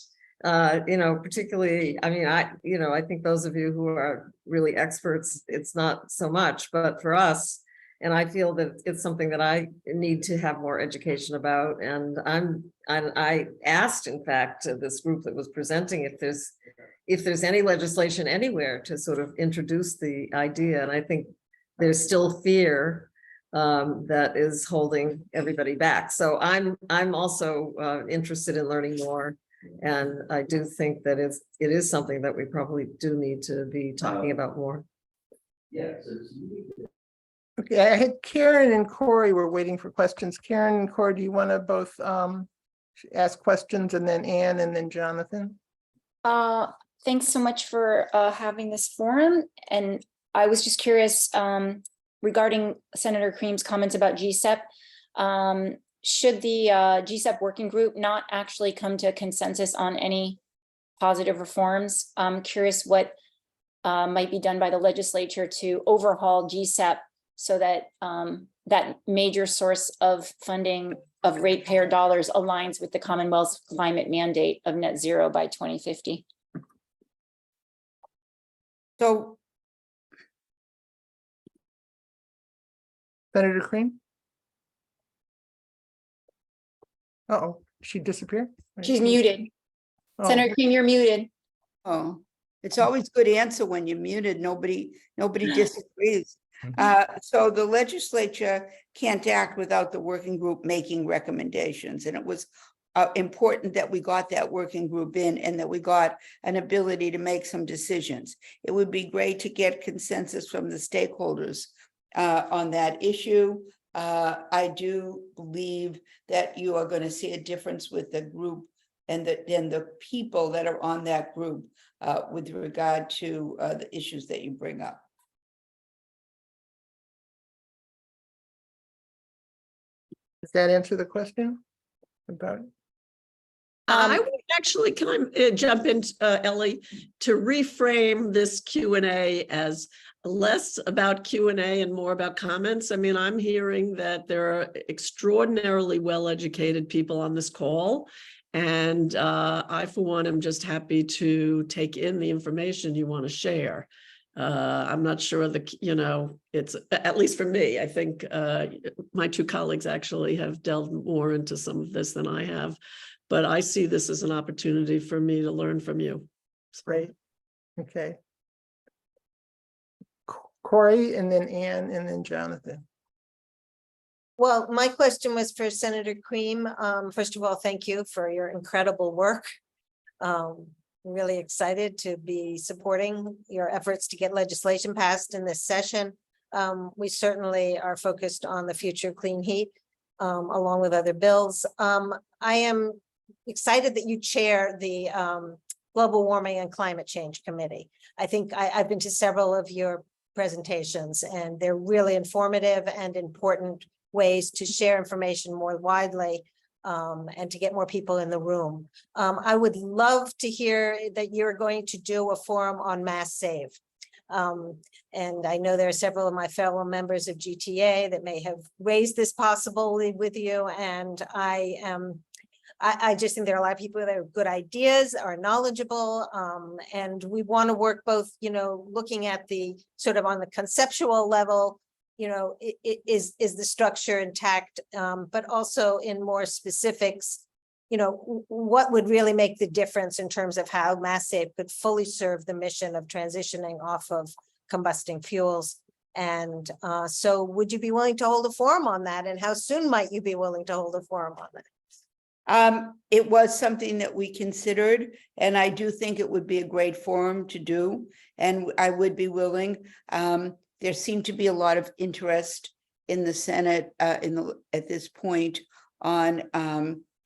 Particularly, I mean, I think those of you who are really experts, it's not so much, but for us, and I feel that it's something that I need to have more education about. And I asked, in fact, this group that was presenting if there's any legislation anywhere to sort of introduce the idea. And I think there's still fear that is holding everybody back. So I'm also interested in learning more. And I do think that it is something that we probably do need to be talking about more. Okay, I had Karen and Corey were waiting for questions. Karen and Corey, do you want to both ask questions, and then Anne and then Jonathan? Thanks so much for having this forum. And I was just curious regarding Senator Cream's comments about GSEP. Should the GSEP working group not actually come to a consensus on any positive reforms? I'm curious what might be done by the legislature to overhaul GSEP so that that major source of funding of ratepayer dollars aligns with the Commonwealth's climate mandate of net zero by 2050. So, Senator Cream? Uh-oh, she disappeared? She's muted. Oh, Senator Cream, you're muted. oh, it's always good answer when you're muted. Nobody disagrees. So the legislature can't act without the working group making recommendations. And it was important that we got that working group in and that we got an ability to make some decisions. It would be great to get consensus from the stakeholders on that issue. I do believe that you are going to see a difference with the group and the people that are on that group with regard to the issues that you bring up. does that answer the question about it? I would actually, can I jump in, Ellie, to reframe this Q&A as less about Q&A and more about comments? I mean, I'm hearing that there are extraordinarily well-educated people on this call. And I, for one, am just happy to take in the information you want to share. I'm not sure it's, at least for me, I think my two colleagues actually have delved more into some of this than I have, but I see this as an opportunity for me to learn from you. Great, okay. Corey, and then Anne, and then Jonathan. Well, my question was for Senator Cream. First of all, thank you for your incredible work. Really excited to be supporting your efforts to get legislation passed in this session. We certainly are focused on the future of clean heat, along with other bills. I am excited that you chair the Global Warming and Climate Change Committee. I think I've been to several of your presentations, and they're really informative and important ways to share information more widely and to get more people in the room. I would love to hear that you're going to do a forum on mass save. And I know there are several of my fellow members of GTA that may have raised this possibility with you. And I just think there are a lot of people that have good ideas, are knowledgeable, and we want to work both, looking at the sort of on the conceptual level, is the structure intact, but also in more specifics, what would really make the difference in terms of how mass save could fully serve the mission of transitioning off of combusting fuels. And so would you be willing to hold a forum on that? And how soon might you be willing to hold a forum on that? It was something that we considered, and I do think it would be a great forum to do, and I would be willing. There seemed to be a lot of interest in the Senate at this point on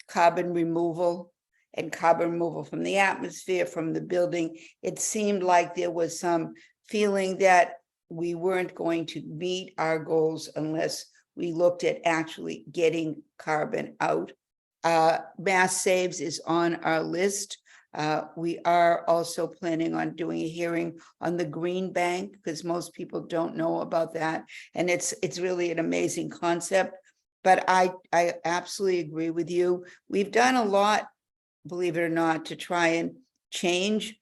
carbon removal and carbon removal from the atmosphere, from the building. It seemed like there was some feeling that we weren't going to meet our goals unless we looked at actually getting carbon out. Mass Saves is on our list. We are also planning on doing a hearing on the Green Bank, because most people don't know about that. And it's really an amazing concept. But I absolutely agree with you. We've done a lot, believe it or not, to try and change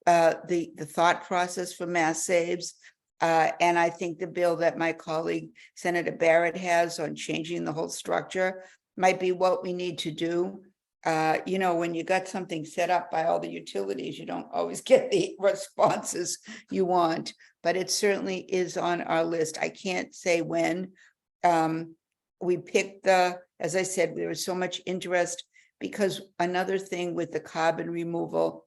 the thought process for Mass Saves. And I think the bill that my colleague Senator Barrett has on changing the whole structure might be what we need to do. You know, when you got something set up by all the utilities, you don't always get the responses you want, but it certainly is on our list. I can't say when. We picked as I said, there was so much interest, because another thing with the carbon removal,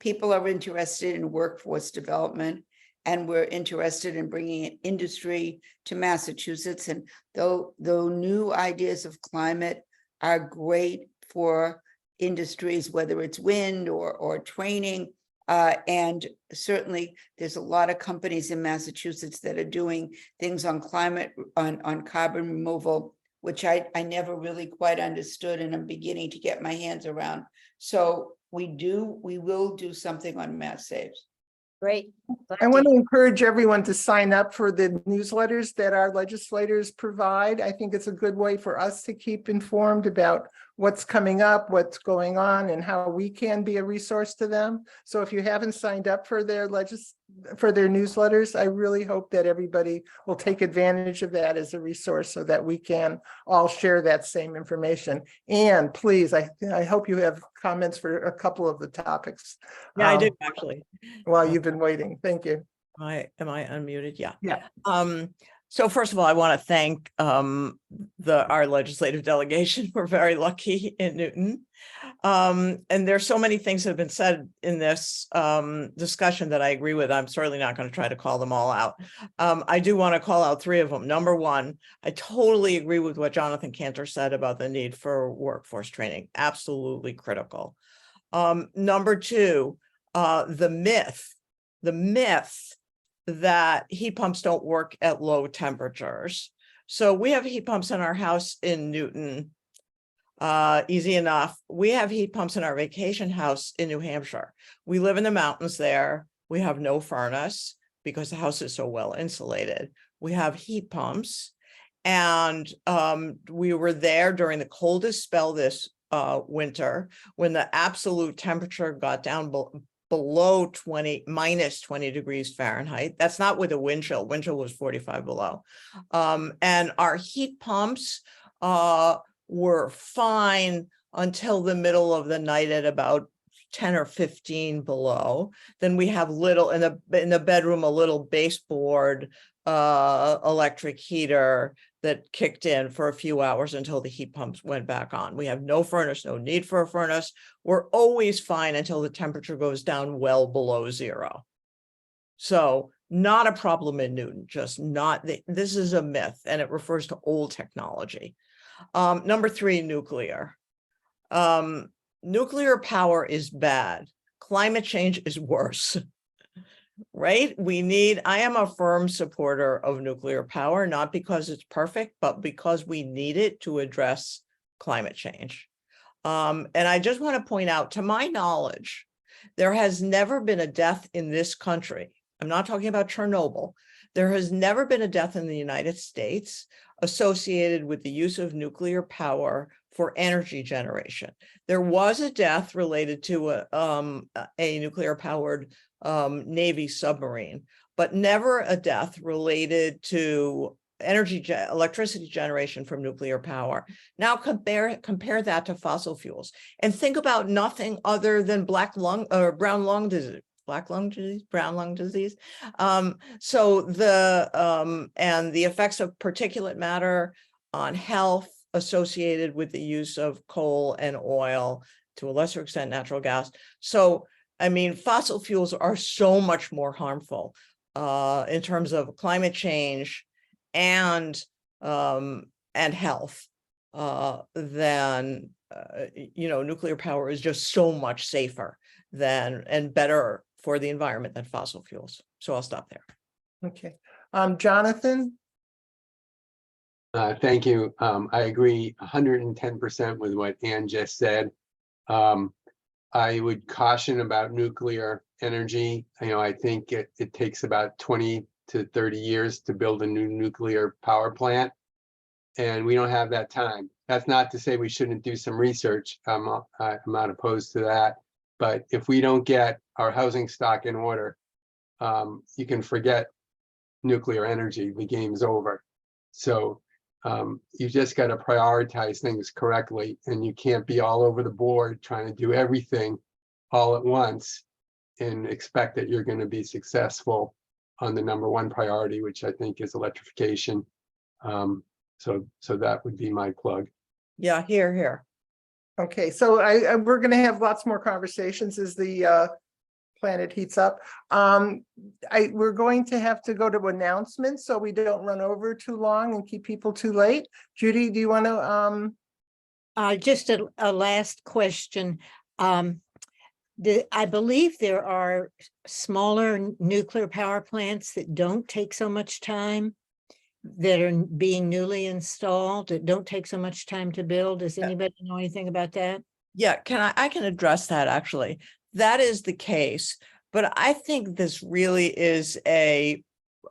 people are interested in workforce development, and we're interested in bringing in industry to Massachusetts. And though new ideas of climate are great for industries, whether it's wind or training, and certainly there's a lot of companies in Massachusetts that are doing things on climate, on carbon removal, which I never really quite understood, and I'm beginning to get my hands around. So we will do something on Mass Saves. Great. I want to encourage everyone to sign up for the newsletters that our legislators provide. I think it's a good way for us to keep informed about what's coming up, what's going on, and how we can be a resource to them. So if you haven't signed up for their newsletters, I really hope that everybody will take advantage of that as a resource, so that we can all share that same information. And please, I hope you have comments for a couple of the topics. Yeah, I do actually. While you've been waiting. Thank you. Am I unmuted? Yeah. Yeah. So first of all, I want to thank our legislative delegation. We're very lucky in Newton. And there's so many things that have been said in this discussion that I agree with. I'm certainly not going to try to call them all out. I do want to call out three of them. Number one, I totally agree with what Jonathan Cantor said about the need for workforce training. Absolutely critical. Number two, the myth that heat pumps don't work at low temperatures. So we have heat pumps in our house in Newton. Easy enough. We have heat pumps in our vacation house in New Hampshire. We live in the mountains there. We have no furnace because the house is so well insulated. We have heat pumps, and we were there during the coldest spell this winter, when the absolute temperature got down below minus 20 degrees Fahrenheit. That's not with a wind chill. Wind chill was 45 below. And our heat pumps were fine until the middle of the night at about 10 or 15 below. Then we have in the bedroom, a little baseboard electric heater that kicked in for a few hours until the heat pumps went back on. We have no furnace, no need for a furnace. We're always fine until the temperature goes down well below zero. So not a problem in Newton, just not, this is a myth, and it refers to old technology. Number three, nuclear. Nuclear power is bad. Climate change is worse. Right? I am a firm supporter of nuclear power, not because it's perfect, but because we need it to address climate change. And I just want to point out, to my knowledge, there has never been a death in this country. I'm not talking about Chernobyl. There has never been a death in the United States associated with the use of nuclear power for energy generation. There was a death related to a nuclear powered Navy submarine, but never a death related to electricity generation from nuclear power. Now compare that to fossil fuels, and think about nothing other than brown lung disease. So and the effects of particulate matter on health associated with the use of coal and oil, to a lesser extent natural gas. So I mean, fossil fuels are so much more harmful in terms of climate change and health, then nuclear power is just so much safer than and better for the environment than fossil fuels. So I'll stop there. Okay. Jonathan? Thank you. I agree 110% with what Ann just said. I would caution about nuclear energy. I think it takes about 20 to 30 years to build a new nuclear power plant, and we don't have that time. That's not to say we shouldn't do some research. I'm not opposed to that. But if we don't get our housing stock in order, you can forget nuclear energy. The game's over. So you just got to prioritize things correctly, and you can't be all over the board trying to do everything all at once and expect that you're going to be successful on the number one priority, which I think is electrification. So that would be my plug. Yeah, here. Okay, so we're going to have lots more conversations as the planet heats up. We're going to have to go to announcements so we don't run over too long and keep people too late. Judy, do you want to? Just a last question. I believe there are smaller nuclear power plants that don't take so much time, that are being newly installed, that don't take so much time to build. Does anybody know anything about that? Yeah, I can address that actually. That is the case, but I think this really is a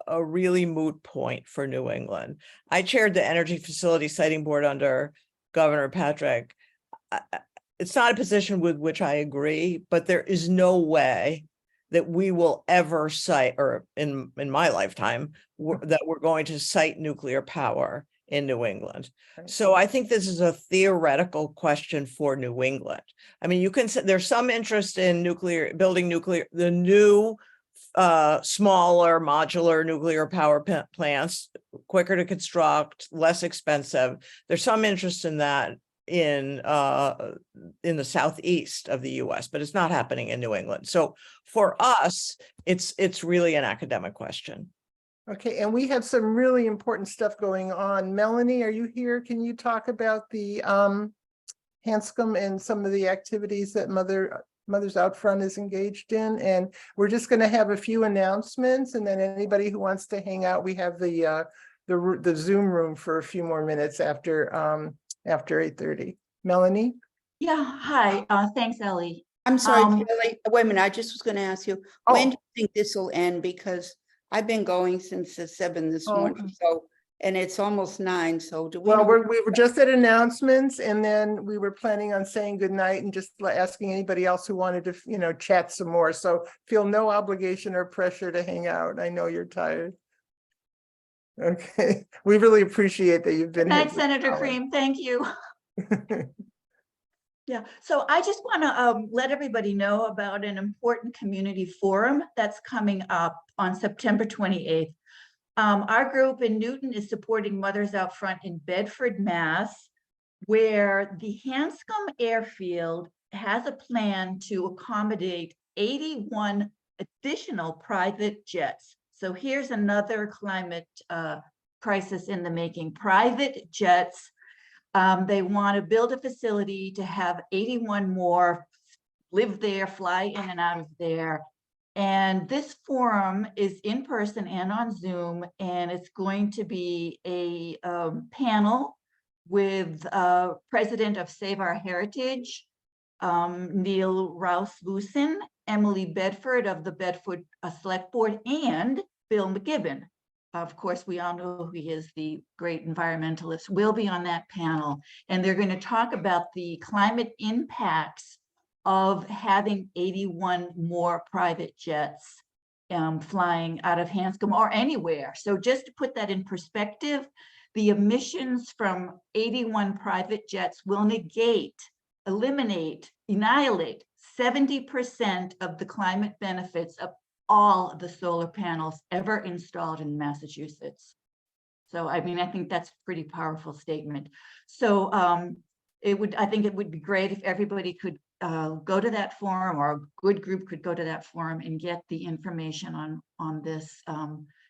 really moot point for New England. I chaired the Energy Facility Siting Board under Governor Patrick. It's not a position with which I agree, but there is no way that we will ever cite, or in my lifetime, that we're going to cite nuclear power in New England. So I think this is a theoretical question for New England. I mean, you can say there's some interest in building the new smaller modular nuclear power plants, quicker to construct, less expensive. There's some interest in that in the southeast of the US, but it's not happening in New England. So for us, it's really an academic question. Okay, and we have some really important stuff going on. Melanie, are you here? Can you talk about the Hanscom and some of the activities that Mothers Out Front is engaged in? And we're just going to have a few announcements, and then anybody who wants to hang out, we have the Zoom room for a few more minutes after 8:30. Melanie? Yeah, hi. Thanks, Ellie. I'm sorry, Kelly. Wait a minute. I just was going to ask you, when do you think this will end? Because I've been going since 7 this morning, so, and it's almost 9. So do we? Well, we were just at announcements, and then we were planning on saying goodnight and just asking anybody else who wanted to, chat some more. So feel no obligation or pressure to hang out. I know you're tired. Okay, we really appreciate that you've been here. Thanks, Senator Creem. Thank you. Yeah, so I just want to let everybody know about an important community forum that's coming up on September 28th. Our group in Newton is supporting Mothers Out Front in Bedford, Mass, where the Hanscom Airfield has a plan to accommodate 81 additional private jets. So here's another climate crisis in the making. Private jets. They want to build a facility to have 81 more live there, fly in and out of there. And this forum is in person and on Zoom, and it's going to be a panel with President of Save Our Heritage, Neil Rouse-Lucen, Emily Bedford of the Bedford Select Board, and Bill McGibbon. Of course, we all know who he is, the great environmentalist, will be on that panel. And they're going to talk about the climate impacts of having 81 more private jets flying out of Hanscom or anywhere. So just to put that in perspective, the emissions from 81 private jets will eliminate, annihilate 70% of the climate benefits of all the solar panels ever installed in Massachusetts. So, I mean, I think that's a pretty powerful statement. So I think it would be great if everybody could go to that forum, or a good group could go to that forum and get the information on this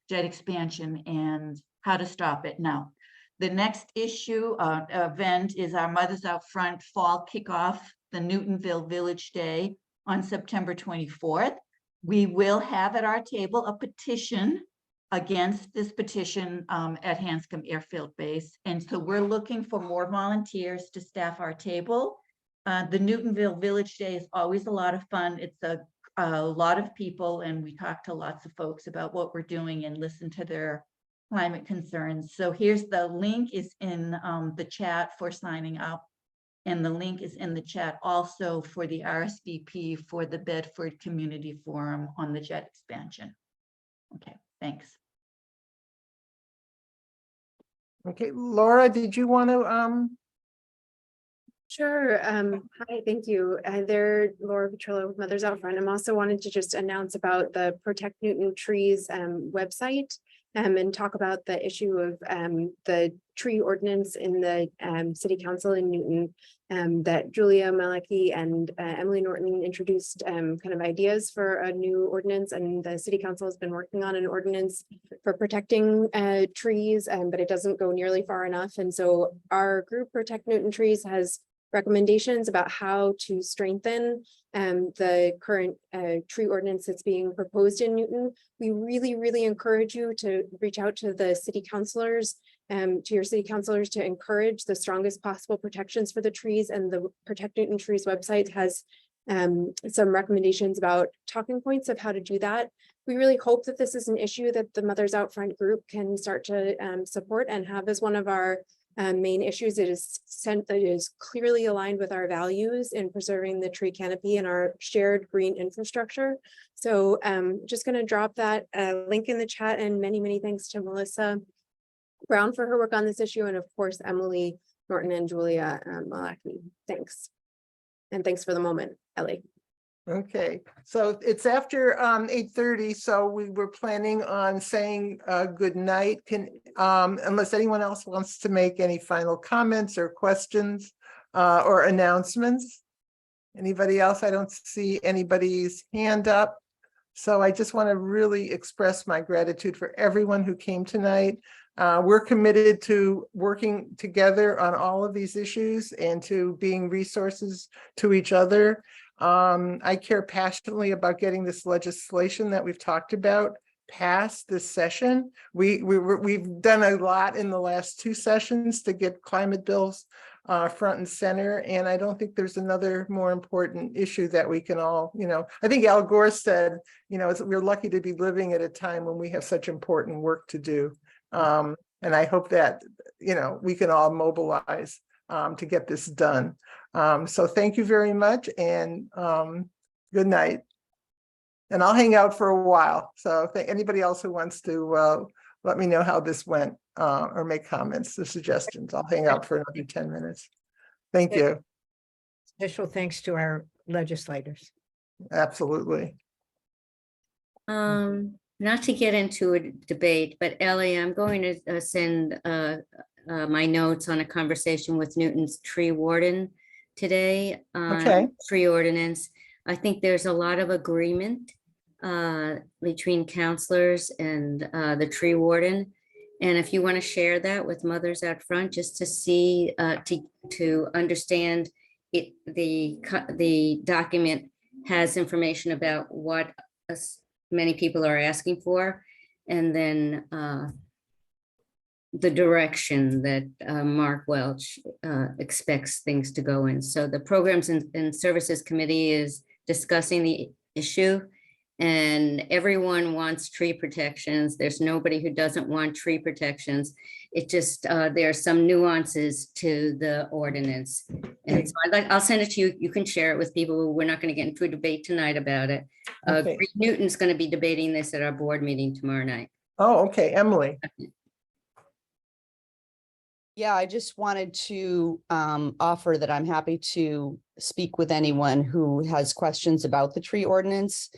jet expansion and how to stop it. Now, the next event is our Mothers Out Front Fall Kickoff, the Newtonville Village Day on September 24th. We will have at our table a petition against this petition at Hanscom Airfield Base. And so we're looking for more volunteers to staff our table. The Newtonville Village Day is always a lot of fun. It's a lot of people, and we talk to lots of folks about what we're doing and listen to their climate concerns. So here's the link is in the chat for signing up. And the link is in the chat also for the RSVP for the Bedford Community Forum on the jet expansion. Okay, thanks. Okay, Laura, did you want to Sure. Hi, thank you. They're Laura Petrillo with Mothers Out Front. I'm also wanted to just announce about the Protect Newton Trees website and talk about the issue of the tree ordinance in the City Council in Newton that Julia Maleki and Emily Norton introduced kind of ideas for a new ordinance, and the City Council has been working on an ordinance for protecting trees, but it doesn't go nearly far enough. And so our group Protect Newton Trees has recommendations about how to strengthen the current tree ordinance that's being proposed in Newton. We really encourage you to reach out to the city councilors, to your city councilors, to encourage the strongest possible protections for the trees. And the Protect Newton Trees website has some recommendations about talking points of how to do that. We really hope that this is an issue that the Mothers Out Front group can start to support and have as one of our main issues. It is clearly aligned with our values in preserving the tree canopy and our shared green infrastructure. So just going to drop that link in the chat, and many thanks to Melissa Brown for her work on this issue, and of course Emily Norton and Julia Malaki. Thanks, and thanks for the moment, Ellie. Okay, so it's after 8:30, so we were planning on saying good night. Unless anyone else wants to make any final comments or questions or announcements. Anybody else? I don't see anybody's hand up. So I just want to really express my gratitude for everyone who came tonight. We're committed to working together on all of these issues and to being resources to each other. I care passionately about getting this legislation that we've talked about passed this session. We've done a lot in the last 2 sessions to get climate bills front and center, and I don't think there's another more important issue that we can all, I think Al Gore said, we're lucky to be living at a time when we have such important work to do. And I hope that, we can all mobilize to get this done. So thank you very much, and good night. And I'll hang out for a while. So anybody else who wants to let me know how this went or make comments or suggestions, I'll hang out for another 10 minutes. Thank you. Special thanks to our legislators. Absolutely. Not to get into a debate, but Ellie, I'm going to send my notes on a conversation with Newton's tree warden today. Okay. Tree ordinance. I think there's a lot of agreement between counselors and the tree warden. And if you want to share that with Mothers Out Front, just to see, to understand it, the document has information about what many people are asking for, and then the direction that Mark Welch expects things to go in. So the Programs and Services Committee is discussing the issue, and everyone wants tree protections. There's nobody who doesn't want tree protections. It just, there are some nuances to the ordinance. And so I'll send it to you. You can share it with people. We're not going to get into a debate tonight about it. Okay. Newton's going to be debating this at our board meeting tomorrow night. Oh, okay, Emily. Yeah, I just wanted to offer that I'm happy to speak with anyone who has questions about the tree ordinance.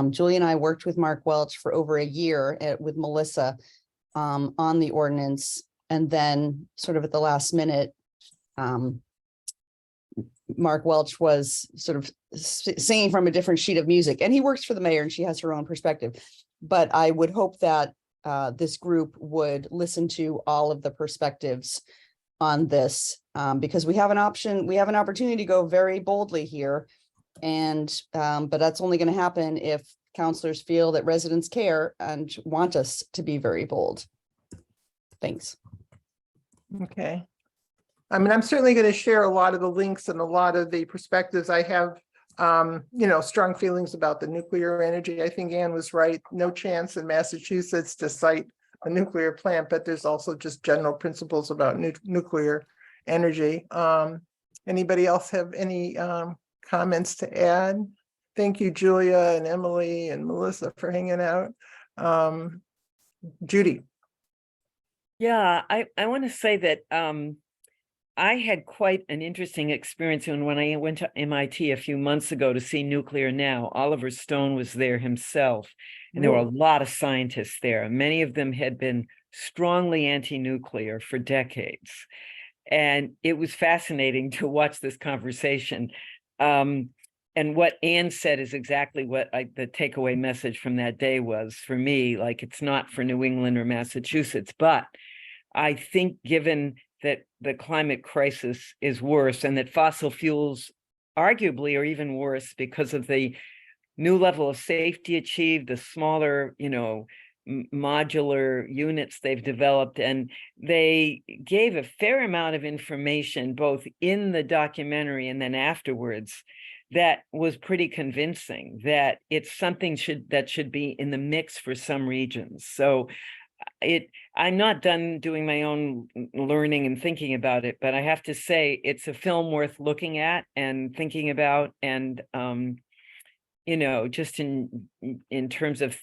Julie and I worked with Mark Welch for over a year with Melissa on the ordinance. And then sort of at the last minute, Mark Welch was sort of singing from a different sheet of music, and he works for the mayor and she has her own perspective. But I would hope that this group would listen to all of the perspectives on this, because we have an opportunity to go very boldly here. And, but that's only going to happen if counselors feel that residents care and want us to be very bold. Thanks. Okay. I mean, I'm certainly going to share a lot of the links and a lot of the perspectives. I have, strong feelings about the nuclear energy. I think Anne was right. No chance in Massachusetts to cite a nuclear plant, but there's also just general principles about nuclear energy. Anybody else have any comments to add? Thank you, Julia and Emily and Melissa, for hanging out. Judy. Yeah, I want to say that I had quite an interesting experience when I went to MIT a few months ago to see Nuclear Now. Oliver Stone was there himself, and there were a lot of scientists there. Many of them had been strongly anti-nuclear for decades. And it was fascinating to watch this conversation. And what Anne said is exactly what the takeaway message from that day was for me. Like, it's not for New England or Massachusetts, but I think given that the climate crisis is worse and that fossil fuels arguably are even worse because of the new level of safety achieved, the smaller, modular units they've developed, and they gave a fair amount of information both in the documentary and then afterwards that was pretty convincing that it's something that should be in the mix for some regions. So I'm not done doing my own learning and thinking about it, but I have to say it's a film worth looking at and thinking about, and just in terms of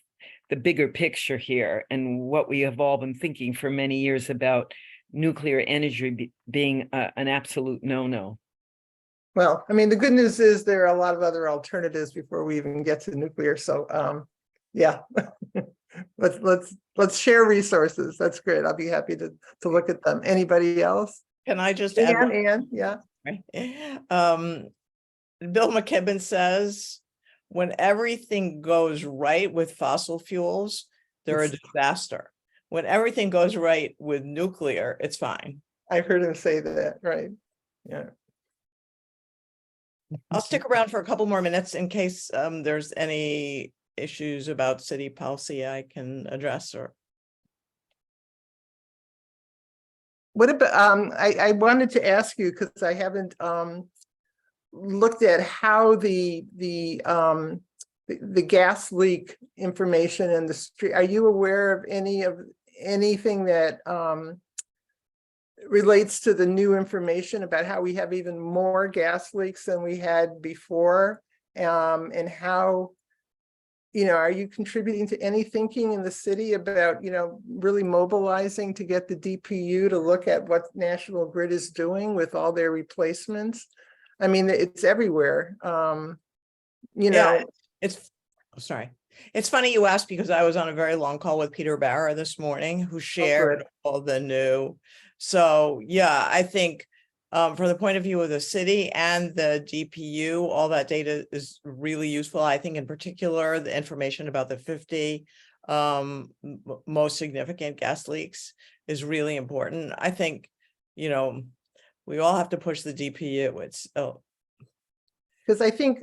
the bigger picture here and what we have all been thinking for many years about nuclear energy being an absolute no-no. Well, I mean, the good news is there are a lot of other alternatives before we even get to nuclear. So, yeah, let's share resources. That's great. I'll be happy to look at them. Anybody else? Can I just add one? Anne, yeah. Bill McKibben says, when everything goes right with fossil fuels, they're a disaster. When everything goes right with nuclear, it's fine. I've heard him say that, right? Yeah. I'll stick around for a couple more minutes in case there's any issues about city policy I can address. Or what about I wanted to ask you, because I haven't looked at how the gas leak information in the street. Are you aware of anything that relates to the new information about how we have even more gas leaks than we had before, and how, are you contributing to any thinking in the city about, really mobilizing to get the DPU to look at what National Grid is doing with all their replacements? I mean, it's everywhere. Yeah, sorry. It's funny you asked, because I was on a very long call with Peter Barra this morning, who shared all the new. So yeah, I think from the point of view of the city and the DPU, all that data is really useful. I think in particular, the information about the 50 most significant gas leaks is really important. I think, we all have to push the DPU. Because I think,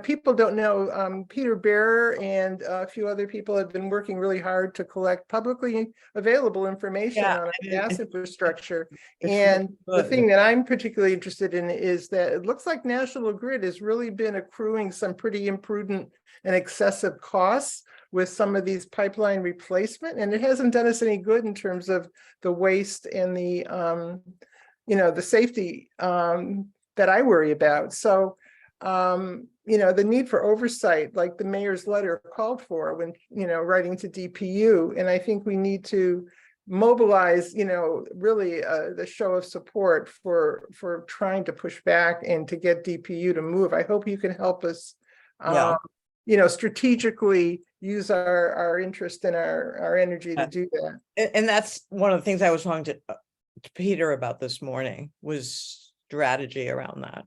people don't know, Peter Barra and a few other people have been working really hard to collect publicly available information on our gas infrastructure. And the thing that I'm particularly interested in is that it looks like National Grid has really been accruing some pretty imprudent and excessive costs with some of these pipeline replacement. And it hasn't done us any good in terms of the waste and the, the safety that I worry about. So, the need for oversight, like the mayor's letter called for when, writing to DPU. And I think we need to mobilize, really the show of support for trying to push back and to get DPU to move. I hope you can help us, strategically use our interest and our energy to do that. And that's one of the things I was talking to Peter about this morning, was strategy around that.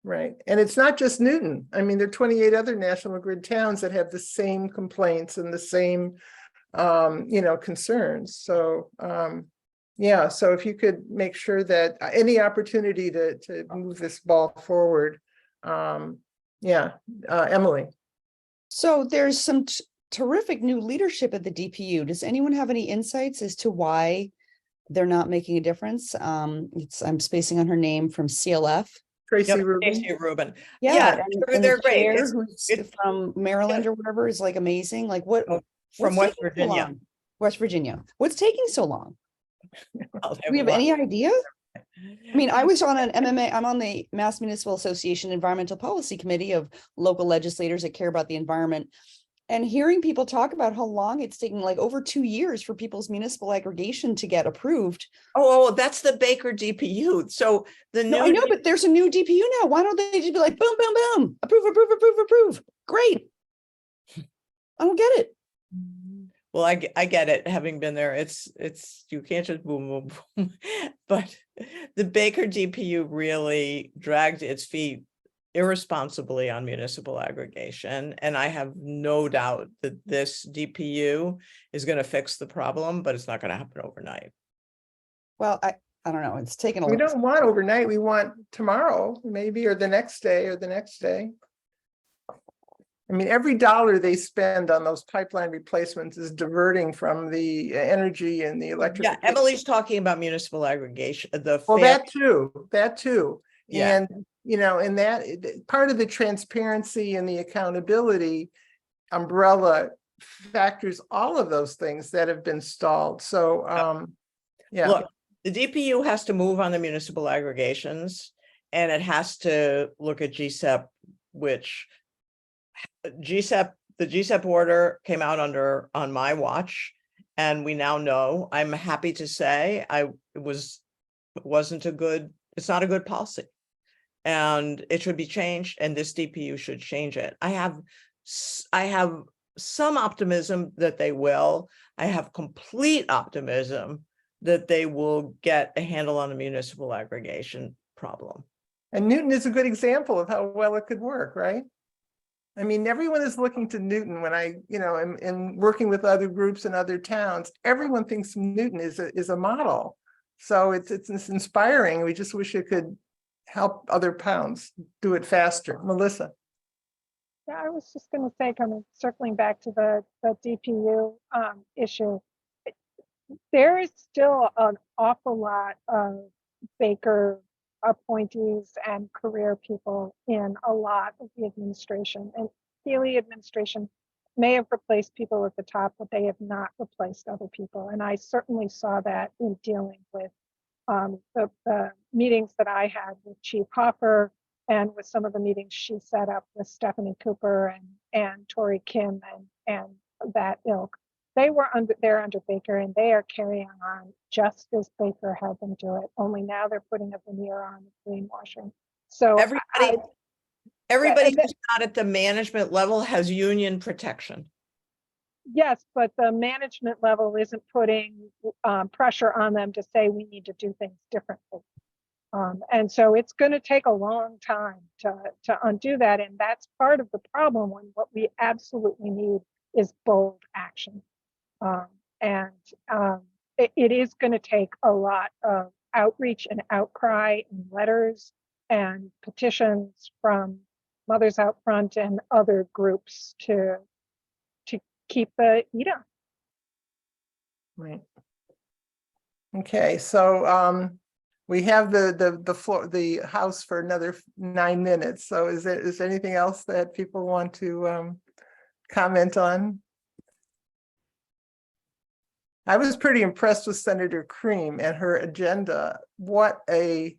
Right. And it's not just Newton. I mean, there are 28 other National Grid towns that have the same complaints and the same concerns. So, yeah, so if you could make sure that any opportunity to move this ball forward. Emily. So there's some terrific new leadership at the DPU. Does anyone have any insights as to why they're not making a difference? I'm spacing on her name from CLF. Tracy Rubin. Tracy Rubin. Yeah, and they're the great. chair, It's who's from Maryland or whatever, is like amazing. Like what? from what's West taking so Virginia. long? West Virginia. What's taking so long? Oh, Do we have any idea? I mean, I was on an MMA, I'm on the Mass Municipal Association Environmental Policy Committee of local legislators that care about the environment. And hearing people talk about how long it's taking, like over 2 years for people's municipal aggregation to get approved. Oh, that's the Baker DPU. So the new. No, I know, but there's a new DPU now. Why don't they just be like, boom, boom, boom, approve, approve, approve, approve. Great. I don't get it. Well, I get it. Having been there, it's you can't just boom, boom, boom. But the Baker DPU really dragged its feet irresponsibly on municipal aggregation. And I have no doubt that this DPU is going to fix the problem, but it's not going to happen overnight. Well, I don't know. It's taken a We little. don't want overnight. We want tomorrow, maybe, or the next day, or the next day. I mean, every dollar they spend on those pipeline replacements is diverting from the energy and the electric. Yeah, Emily's talking about municipal aggregation. Well, that too. Yeah. And, and that part of the transparency and the accountability umbrella factors all of those things that have been stalled. So, yeah. Look, the DPU has to move on the municipal aggregations, and it has to look at GSEP, which the GSEP order came out on my watch, and we now know. I'm happy to say it's not a good policy, and it should be changed, and this DPU should change it. I have some optimism that they will. I have complete optimism that they will get a handle on the municipal aggregation problem. And Newton is a good example of how well it could work, right? I mean, everyone is looking to Newton when am working with other groups in other towns. Everyone thinks Newton is a model. So it's inspiring. We just wish it could help other towns do it faster. Melissa. Yeah, I was just going to say, circling back to the DPU issue, there is still an awful lot of Baker appointees and career people in a lot of the administration, and Healy administration may have replaced people at the top, but they have not replaced other people. And I certainly saw that in dealing with the meetings that I had with Chief Hoffer and with some of the meetings she set up with Stephanie Cooper and Tori Kim and that ilk. They're under Baker, and they are carrying on just as Baker had them do it. Only now they're putting a veneer on greenwashing. So everybody who's not at the management level has union protection. Yes, but the management level isn't putting pressure on them to say we need to do things differently. And so it's going to take a long time to undo that. And that's part of the problem, when what we absolutely need is bold action. It is going to take a lot of outreach and outcry and letters and petitions from Mothers Out Front and other groups to keep the heat on. Right. Okay, so we have the house for another 9 minutes. So is there anything else that people want to comment on? I was pretty impressed with Senator Creem and her agenda. What a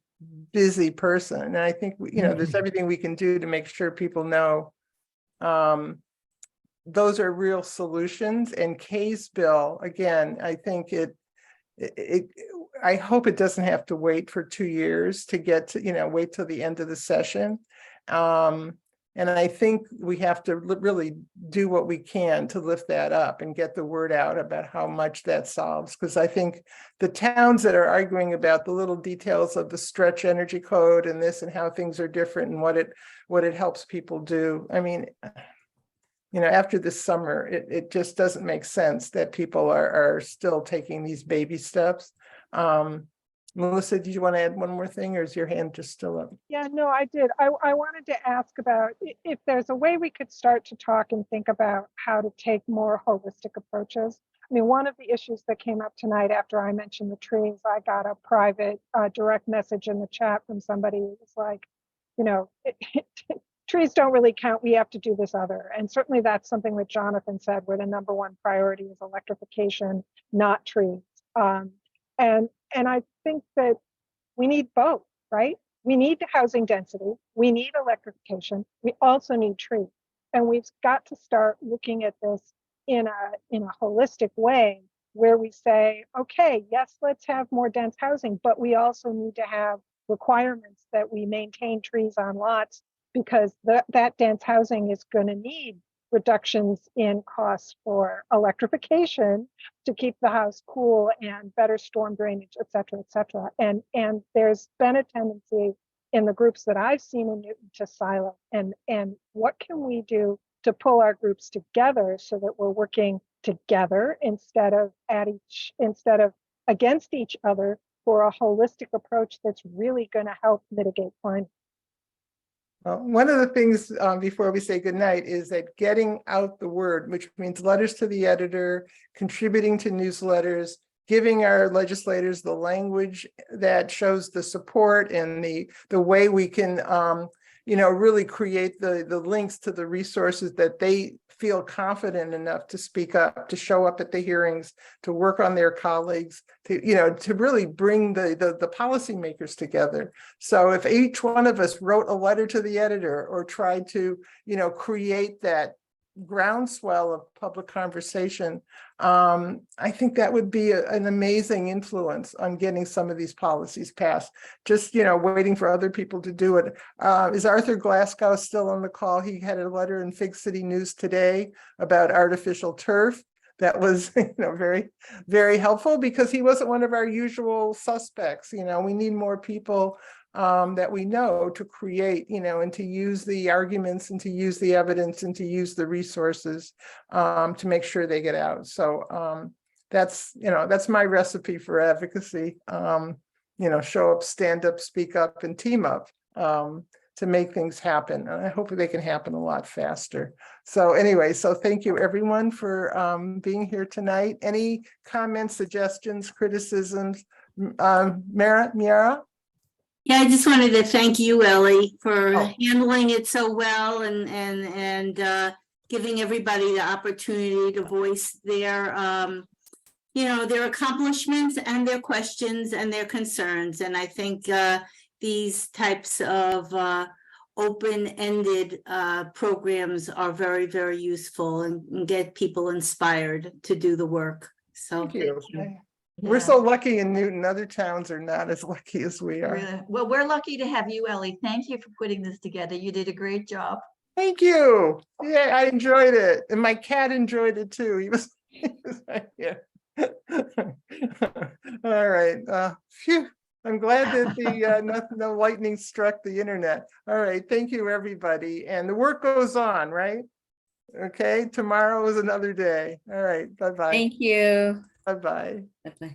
busy person. And I think, there's everything we can do to make sure people know those are real solutions. And Kay's bill, again, I think I hope it doesn't have to wait for 2 years to get to, wait till the end of the session. And I think we have to really do what we can to lift that up and get the word out about how much that solves. Because I think the towns that are arguing about the little details of the stretch energy code and this and how things are different and what it helps people do. I mean, after this summer, it just doesn't make sense that people are still taking these baby steps. Melissa, did you want to add one more thing, or is your hand just still up? Yeah, no, I did. I wanted to ask about if there's a way we could start to talk and think about how to take more holistic approaches. I mean, one of the issues that came up tonight after I mentioned the trees, I got a private direct message in the chat from somebody who was like, trees don't really count. We have to do this other. And certainly that's something that Jonathan said, where the number one priority is electrification, not trees. And I think that we need both, right? We need the housing density. We need electrification. We also need trees. And we've got to start looking at this in a holistic way where we say, okay, yes, let's have more dense housing, but we also need to have requirements that we maintain trees on lots, because that dense housing is going to need reductions in costs for electrification to keep the house cool and better storm drainage, et cetera, et cetera. And there's been a tendency in the groups that I've seen in Newton to silo. And what can we do to pull our groups together so that we're working together instead of against each other for a holistic approach that's really going to help mitigate climate? One of the things before we say goodnight is that getting out the word, which means letters to the editor, contributing to newsletters, giving our legislators the language that shows the support and the way we can really create the links to the resources that they feel confident enough to speak up, to show up at the hearings, to work on their colleagues, to really bring the policymakers together. So if each one of us wrote a letter to the editor or tried to, create that groundswell of public conversation, I think that would be an amazing influence on getting some of these policies passed. Just, waiting for other people to do it. Is Arthur Glasgow still on the call? He had a letter in Fig City News today about artificial turf. That was, very, very helpful, because he wasn't one of our usual suspects. We need more people that we know to create, and to use the arguments and to use the evidence and to use the resources to make sure they get out. So that's my recipe for advocacy. Show up, stand up, speak up, and team up to make things happen. And I hope they can happen a lot faster. So anyway, so thank you everyone for being here tonight. Any comments, suggestions, criticisms? Miara? Yeah, I just wanted to thank you, Ellie, for handling it so well and giving everybody the opportunity to voice their accomplishments and their questions and their concerns. And I think these types of open-ended programs are very, very useful and get people inspired to do the work. So thank you. We're so lucky in Newton. Other towns are not as lucky as we are. Really? Well, we're lucky to have you, Ellie. Thank you for putting this together. You did a great job. Thank you. Yeah, I enjoyed it. And my cat enjoyed it too. He was right here. All right. Phew. I'm glad that no lightning struck the internet. All right. Thank you, everybody. And the work goes on, right? Okay. Tomorrow is another day. All right. Bye-bye. Thank you. Bye-bye. Bye-bye.